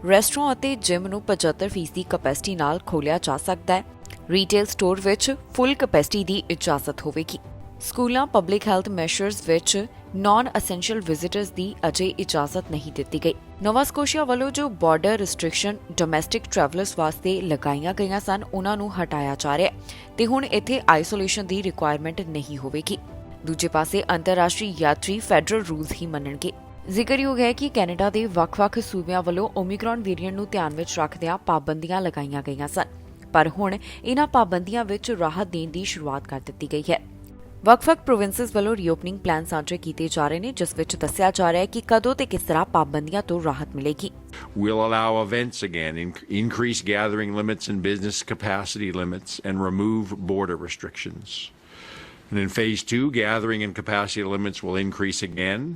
ਰੈਸਟੋਰੈਂਟ ਅਤੇ ਜਿਮ ਨੂੰ 75% ਕਪੈਸਿਟੀ ਨਾਲ ਖੋਲ੍ਹਿਆ ਜਾ ਸਕਦਾ ਹੈ। ਰੀਟੇਲ ਸਟੋਰ ਵਿੱਚ ਫੁੱਲ ਕਪੈਸਿਟੀ ਦੀ ਇਜਾਜ਼ਤ ਹੋਵੇਗੀ। ਸਕੂਲਾਂ, ਪਬਲਿਕ ਹੈਲਥ ਮੈਸ਼ਰਸ ਵਿੱਚ ਨਾਨ ਅਸੈਂਸ਼ੀਅਲ ਵਿਜ਼ਿਟਰਸ ਦੀ ਅਜੇ ਇਜਾਜ਼ਤ ਨਹੀਂ ਦਿੱਤੀ ਗਈ। ਨੋਵਾ ਸਕੋਸ਼ੀਆ ਵੱਲੋਂ ਜੋ ਬਾਰਡਰ ਰਿਸਟ੍ਰਿਕਸ਼ਨ ਡੋਮੈਸਟਿਕ ਟਰੈਵਲਰਸ ਵਾਸਤੇ ਲਗਾਈਆਂ ਗਈਆਂ ਸਨ, ਉਹਨਾਂ ਨੂੰ ਹਟਾਇਆ ਜਾ ਰਿਹਾ ਹੈ ਤੇ ਹੁਣ ਇੱਥੇ ਆਈਸੋਲੇਸ਼ਨ ਦੀ ਰਿਕੁਆਇਰਮੈਂਟ ਨਹੀਂ ਹੋਵੇਗੀ। ਦੂਜੇ ਪਾਸੇ ਅੰਤਰਰਾਸ਼ਟਰੀ ਯਾਤਰੀ ਫੈਡਰਲ ਰੂਲਸ ਹੀ ਮੰਨਣਗੇ। ਜ਼ਿਕਰਯੋਗ ਹੈ ਕਿ ਕੈਨੇਡਾ ਦੇ ਵੱਖ-ਵੱਖ ਸੂਬਿਆਂ ਵੱਲੋਂ ਓਮਿਕਰੌਨ ਵੇਰੀਐਂਟ ਨੂੰ ਧਿਆਨ ਵਿੱਚ ਰੱਖਦਿਆਂ ਪਾਬੰਦੀਆਂ ਲਗਾਈਆਂ ਗਈਆਂ ਸਨ, ਪਰ ਹੁਣ ਇਹਨਾਂ ਪਾਬੰਦੀਆਂ ਵਿੱਚ ਰਾਹਤ ਦੇਣ ਦੀ ਸ਼ੁਰੂਆਤ ਕਰ ਦਿੱਤੀ ਗਈ ਹੈ। ਵੱਖ-ਵੱਖ ਪ੍ਰੋਵਿੰਸਸ ਵੱਲੋਂ ਰੀਓਪਨਿੰਗ ਪਲਾਨ ਸਾਂਝੇ ਕੀਤੇ ਜਾ ਰਹੇ ਨੇ, ਜਿਸ ਵਿੱਚ ਦੱਸਿਆ ਜਾ ਰਿਹਾ ਹੈ ਕਿ ਕਦੋਂ ਤੇ ਕਿਸ ਤਰ੍ਹਾਂ ਪਾਬੰਦੀਆਂ ਤੋਂ ਰਾਹਤ ਮਿਲੇਗੀ।
We'll allow events again, increase gathering limits and business capacity limits, and remove border restrictions. And in Phase 2, gathering and capacity limits will increase again.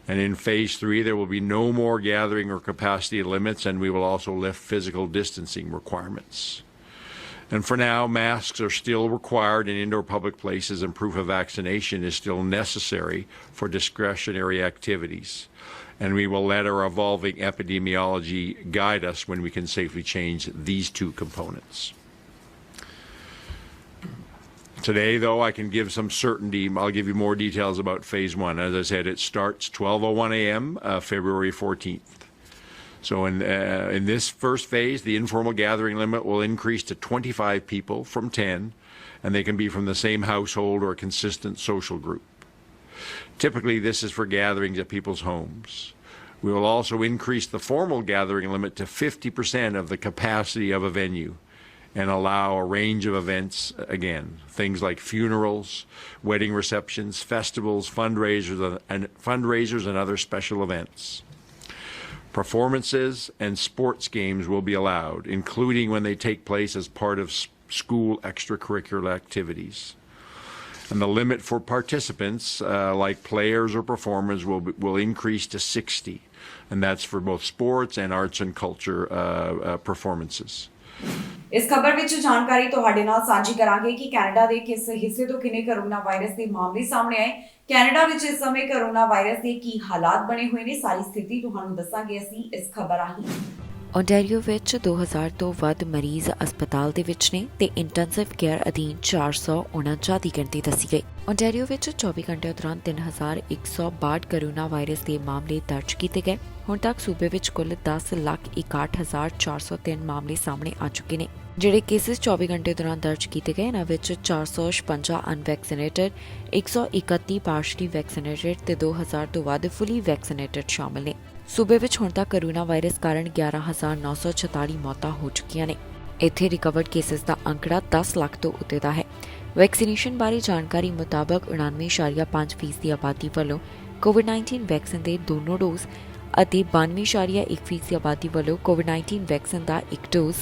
And in Phase 3, there will be no more gathering or capacity limits, and we will also lift physical distancing requirements. And for now, masks are still required in indoor public places, and proof of vaccination is still necessary for discretionary activities. And we will let our evolving epidemiology guide us when we can safely change these two components. Today, though, I can give some certainty. I'll give you more details about Phase 1. As I said, it starts 12:01 a.m. February 14th. So in this first phase, the informal gathering limit will increase to 25 people from 10, and they can be from the same household or a consistent social group. Typically, this is for gatherings at people's homes. We will also increase the formal gathering limit to 50% of the capacity of a venue and allow a range of events again, things like funerals, wedding receptions, festivals, fundraisers, and other special events. Performances and sports games will be allowed, including when they take place as part of school extracurricular activities. And the limit for participants, like players or performers, will increase to 60. and that's for both sports and arts and culture performances.
ਇਸ ਖਬਰ ਵਿੱਚ ਜਾਣਕਾਰੀ ਤੁਹਾਡੇ ਨਾਲ ਸਾਂਝੀ ਕਰਾਂਗੇ ਕਿ Canada ਦੇ ਕਿਸ ਹਿੱਸੇ ਤੋਂ ਕਿੰਨੇ ਕੋਰੋਨਾ ਵਾਇਰਸ ਦੇ ਮਾਮਲੇ ਸਾਹਮਣੇ ਆਏ। ਕੈਨੇਡਾ ਵਿੱਚ ਇਸ ਸਮੇਂ ਕੋਰੋਨਾ ਵਾਇਰਸ ਦੇ ਕੀ ਹਾਲਾਤ ਬਣੇ ਹੋਏ ਨੇ, ਸਾਰੀ ਸਥਿਤੀ ਤੁਹਾਨੂੰ ਦੱਸਾਂਗੇ ਅਸੀਂ ਇਸ ਖਬਰ ਰਾਹੀਂ।
ਓਨਟਾਰੀਓ ਵਿੱਚ 2000 ਤੋਂ ਵੱਧ ਮਰੀਜ਼ ਹਸਪਤਾਲ ਦੇ ਵਿੱਚ ਨੇ ਤੇ ਇੰਟੈਂਸਿਵ ਕੇਅਰ ਅਧੀਨ 449 ਦੀ ਗਿਣਤੀ ਦੱਸੀ ਗਈ। ਓਨਟਾਰੀਓ ਵਿੱਚ 24 ਘੰਟਿਆਂ ਦੌਰਾਨ 3162 ਕੋਰੋਨਾ ਵਾਇਰਸ ਦੇ ਮਾਮਲੇ ਦਰਜ ਕੀਤੇ ਗਏ। ਹੁਣ ਤੱਕ ਸੂਬੇ ਵਿੱਚ ਕੁੱਲ 10,61,403 ਮਾਮਲੇ ਸਾਹਮਣੇ ਆ ਚੁੱਕੇ ਨੇ। ਜਿਹੜੇ ਕੇਸਿਸ 24 ਘੰਟੇ ਦੌਰਾਨ ਦਰਜ ਕੀਤੇ ਗਏ ਇਹਨਾਂ ਵਿੱਚ 456 ਅਨਵੈਕਸੀਨੇਟਡ, 131 ਪਾਰਸ਼ਲੀ ਵੈਕਸੀਨੇਟਡ ਤੇ 2000 ਤੋਂ ਵੱਧ ਫੁੱਲੀ ਵੈਕਸੀਨੇਟਡ ਸ਼ਾਮਲ ਨੇ। ਸੂਬੇ ਵਿੱਚ ਹੁਣ ਤੱਕ ਕੋਰੋਨਾ ਵਾਇਰਸ ਕਾਰਨ 11,944 ਮੌਤਾਂ ਹੋ ਚੁੱਕੀਆਂ ਨੇ। ਇੱਥੇ ਰਿਕਵਰਡ ਕੇਸਿਸ ਦਾ ਅੰਕੜਾ 10 ਲੱਖ ਤੋਂ ਉੱਤੇ ਦਾ ਹੈ। ਵੈਕਸੀਨੇਸ਼ਨ ਬਾਰੇ ਜਾਣਕਾਰੀ ਮੁਤਾਬਕ 99.5% ਦੀ ਆਬਾਦੀ ਵੱਲੋਂ ਕੋਵਿਡ-19 ਵੈਕਸੀਨ ਦੇ ਦੋਨੋਂ ਡੋਜ਼ ਅਤੇ 92.1% ਦੀ ਆਬਾਦੀ ਵੱਲੋਂ ਕੋਵਿਡ-19 ਵੈਕਸੀਨ ਦਾ ਇੱਕ ਡੋਜ਼,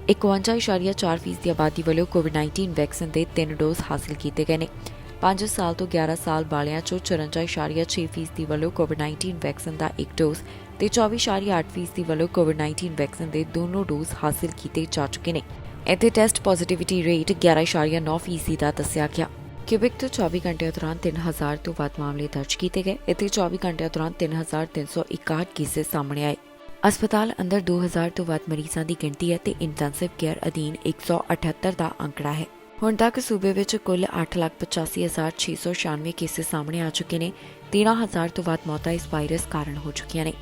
51.4% ਦੀ ਆਬਾਦੀ ਵੱਲੋਂ ਕੋਵਿਡ-19 ਵੈਕਸੀਨ ਦੇ 3 ਡੋਜ਼ ਹਾਸਲ ਕੀਤੇ ਗਏ ਨੇ। 5 ਸਾਲ ਤੋਂ 11 ਸਾਲ ਵਾਲਿਆਂ ਚੋਂ 54.6% ਦੀ ਵੱਲੋਂ ਕੋਵਿਡ-19 ਵੈਕਸੀਨ ਦਾ ਇੱਕ ਡੋਜ਼ ਤੇ 24.8% ਦੀ ਵੱਲੋਂ ਕੋਵਿਡ-19 ਵੈਕਸੀਨ ਦੇ ਦੋਨੋਂ ਡੋਜ਼ ਹਾਸਲ ਕੀਤੇ ਜਾ ਚੁੱਕੇ ਨੇ। ਇੱਥੇ ਟੈਸਟ ਪੋਜ਼ਿਟਿਵਿਟੀ ਰੇਟ 11.9% ਦਾ ਦੱਸਿਆ ਗਿਆ। ਕਿਊਬਿਕ ਤੋਂ 24 ਘੰਟਿਆਂ ਦੌਰਾਨ 3000 ਤੋਂ ਵੱਧ ਮਾਮਲੇ ਦਰਜ ਕੀਤੇ ਗਏ। ਇੱਥੇ 24 ਘੰਟਿਆਂ ਦੌਰਾਨ 3,361 ਕੇਸਿਸ ਸਾਹਮਣੇ ਆਏ। ਹਸਪਤਾਲ ਅੰਦਰ 2000 ਤੋਂ ਵੱਧ ਮਰੀਜ਼ਾਂ ਦੀ ਗਿਣਤੀ ਹੈ ਤੇ ਇੰਟੈਂਸਿਵ ਕੇਅਰ ਅਧੀਨ 178 ਦਾ ਅੰਕੜਾ ਹੈ। ਹੁਣ ਤੱਕ ਸੂਬੇ ਵਿੱਚ ਕੁੱਲ 8,85,696 ਕੇਸਿਸ ਸਾਹਮਣੇ ਆ ਚੁੱਕੇ ਨੇ। 13,000 ਤੋਂ ਵੱਧ ਮੌਤਾਂ ਇਸ ਵਾਇਰਸ ਕਾਰਨ ਹੋ ਚੁੱਕੀਆਂ ਨੇ।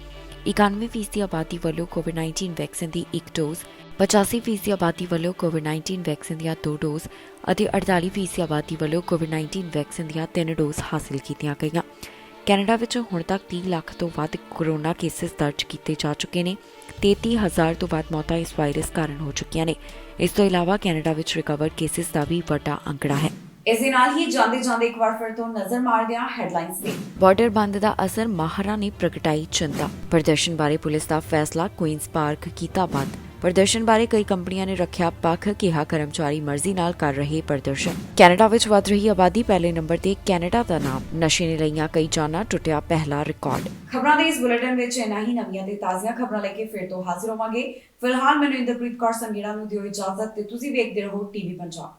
91% ਦੀ ਆਬਾਦੀ ਵੱਲੋਂ ਕੋਵਿਡ-19 ਵੈਕਸੀਨ ਦੀ ਇੱਕ ਡੋਜ਼, 85% ਦੀ ਆਬਾਦੀ ਵੱਲੋਂ ਕੋਵਿਡ-19 ਵੈਕਸੀਨ ਦੀਆਂ 2 ਡੋਜ਼ ਅਤੇ 48% ਦੀ ਆਬਾਦੀ ਵੱਲੋਂ ਕੋਵਿਡ-19 ਵੈਕਸੀਨ ਦੀਆਂ 3 ਡੋਜ਼ ਹਾਸਲ ਕੀਤੀਆਂ ਗਈਆਂ। ਕੈਨੇਡਾ ਵਿੱਚ ਹੁਣ ਤੱਕ 30 ਲੱਖ ਤੋਂ ਵੱਧ ਕੋਰੋਨਾ ਕੇਸਿਸ ਦਰਜ ਕੀਤੇ ਜਾ ਚੁੱਕੇ ਨੇ। 33,000 ਤੋਂ ਵੱਧ ਮੌਤਾਂ ਇਸ ਵਾਇਰਸ ਕਾਰਨ ਹੋ ਚੁੱਕੀਆਂ ਨੇ। ਇਸ ਤੋਂ ਇਲਾਵਾ ਕੈਨੇਡਾ ਵਿੱਚ ਰਿਕਵਰਡ ਕੇਸਿਸ ਦਾ ਵੀ ਵੱਡਾ ਅੰਕੜਾ ਹੈ।
ਇਸ ਦੇ ਨਾਲ ਹੀ ਜਾਂਦੇ ਇੱਕ ਵਾਰ ਫਿਰ ਤੋਂ ਨਜ਼ਰ ਮਾਰਦੇ ਹਾਂ ਹੈਡਲਾਈਨਸ ਤੇ।
ਬਾਰਡਰ ਬੰਦ ਦਾ ਅਸਰ, ਮਾਹਰਾਂ ਨੇ ਪ੍ਰਗਟਾਈ ਚਿੰਤਾ। ਪ੍ਰਦਰਸ਼ਨ ਬਾਰੇ ਪੁਲਿਸ ਦਾ ਫੈਸਲਾ, ਕੁਈਨਸ ਪਾਰਕ ਕੀਤਾ ਬੰਦ। ਪ੍ਰਦਰਸ਼ਨ ਬਾਰੇ ਕਈ ਕੰਪਨੀਆਂ ਨੇ ਰੱਖਿਆ ਪੱਖ, ਕਿਹਾ ਕਰਮਚਾਰੀ ਮਰਜ਼ੀ ਨਾਲ ਕਰ ਰਹੇ ਪ੍ਰਦਰਸ਼ਨ। ਕੈਨੇਡਾ ਵਿੱਚ ਵੱਧ ਰਹੀ ਆਬਾਦੀ, ਪਹਿਲੇ ਨੰਬਰ ਤੇ ਕੈਨੇਡਾ ਦਾ ਨਾਮ। ਨਸ਼ੇ ਨੇ ਲਈਆਂ ਕਈ ਜਾਨਾਂ, ਟੁੱਟਿਆ ਪਹਿਲਾ ਰਿਕਾਰਡ।
ਖਬਰਾਂ ਦੇ ਇਸ ਬੁਲੇਟਿਨ ਵਿੱਚ ਇੰਨਾ ਹੀ। ਨਵੀਆਂ ਤੇ ਤਾਜ਼ੀਆਂ ਖਬਰਾਂ ਲੈ ਕੇ ਫਿਰ ਤੋਂ ਹਾਜ਼ਰ ਹੋਵਾਂਗੇ। ਫਿਲਹਾਲ ਮੈਨੂੰ ਇੰਦਰਪ੍ਰੀਤ ਕੌਰ ਸੰਗੀੜਾ ਨੂੰ ਦਿਓ ਇਜਾਜ਼ਤ ਤੇ ਤੁਸੀਂ ਵੇਖਦੇ ਰਹੋ ਟੀਵੀ ਪੰਜਾਬ।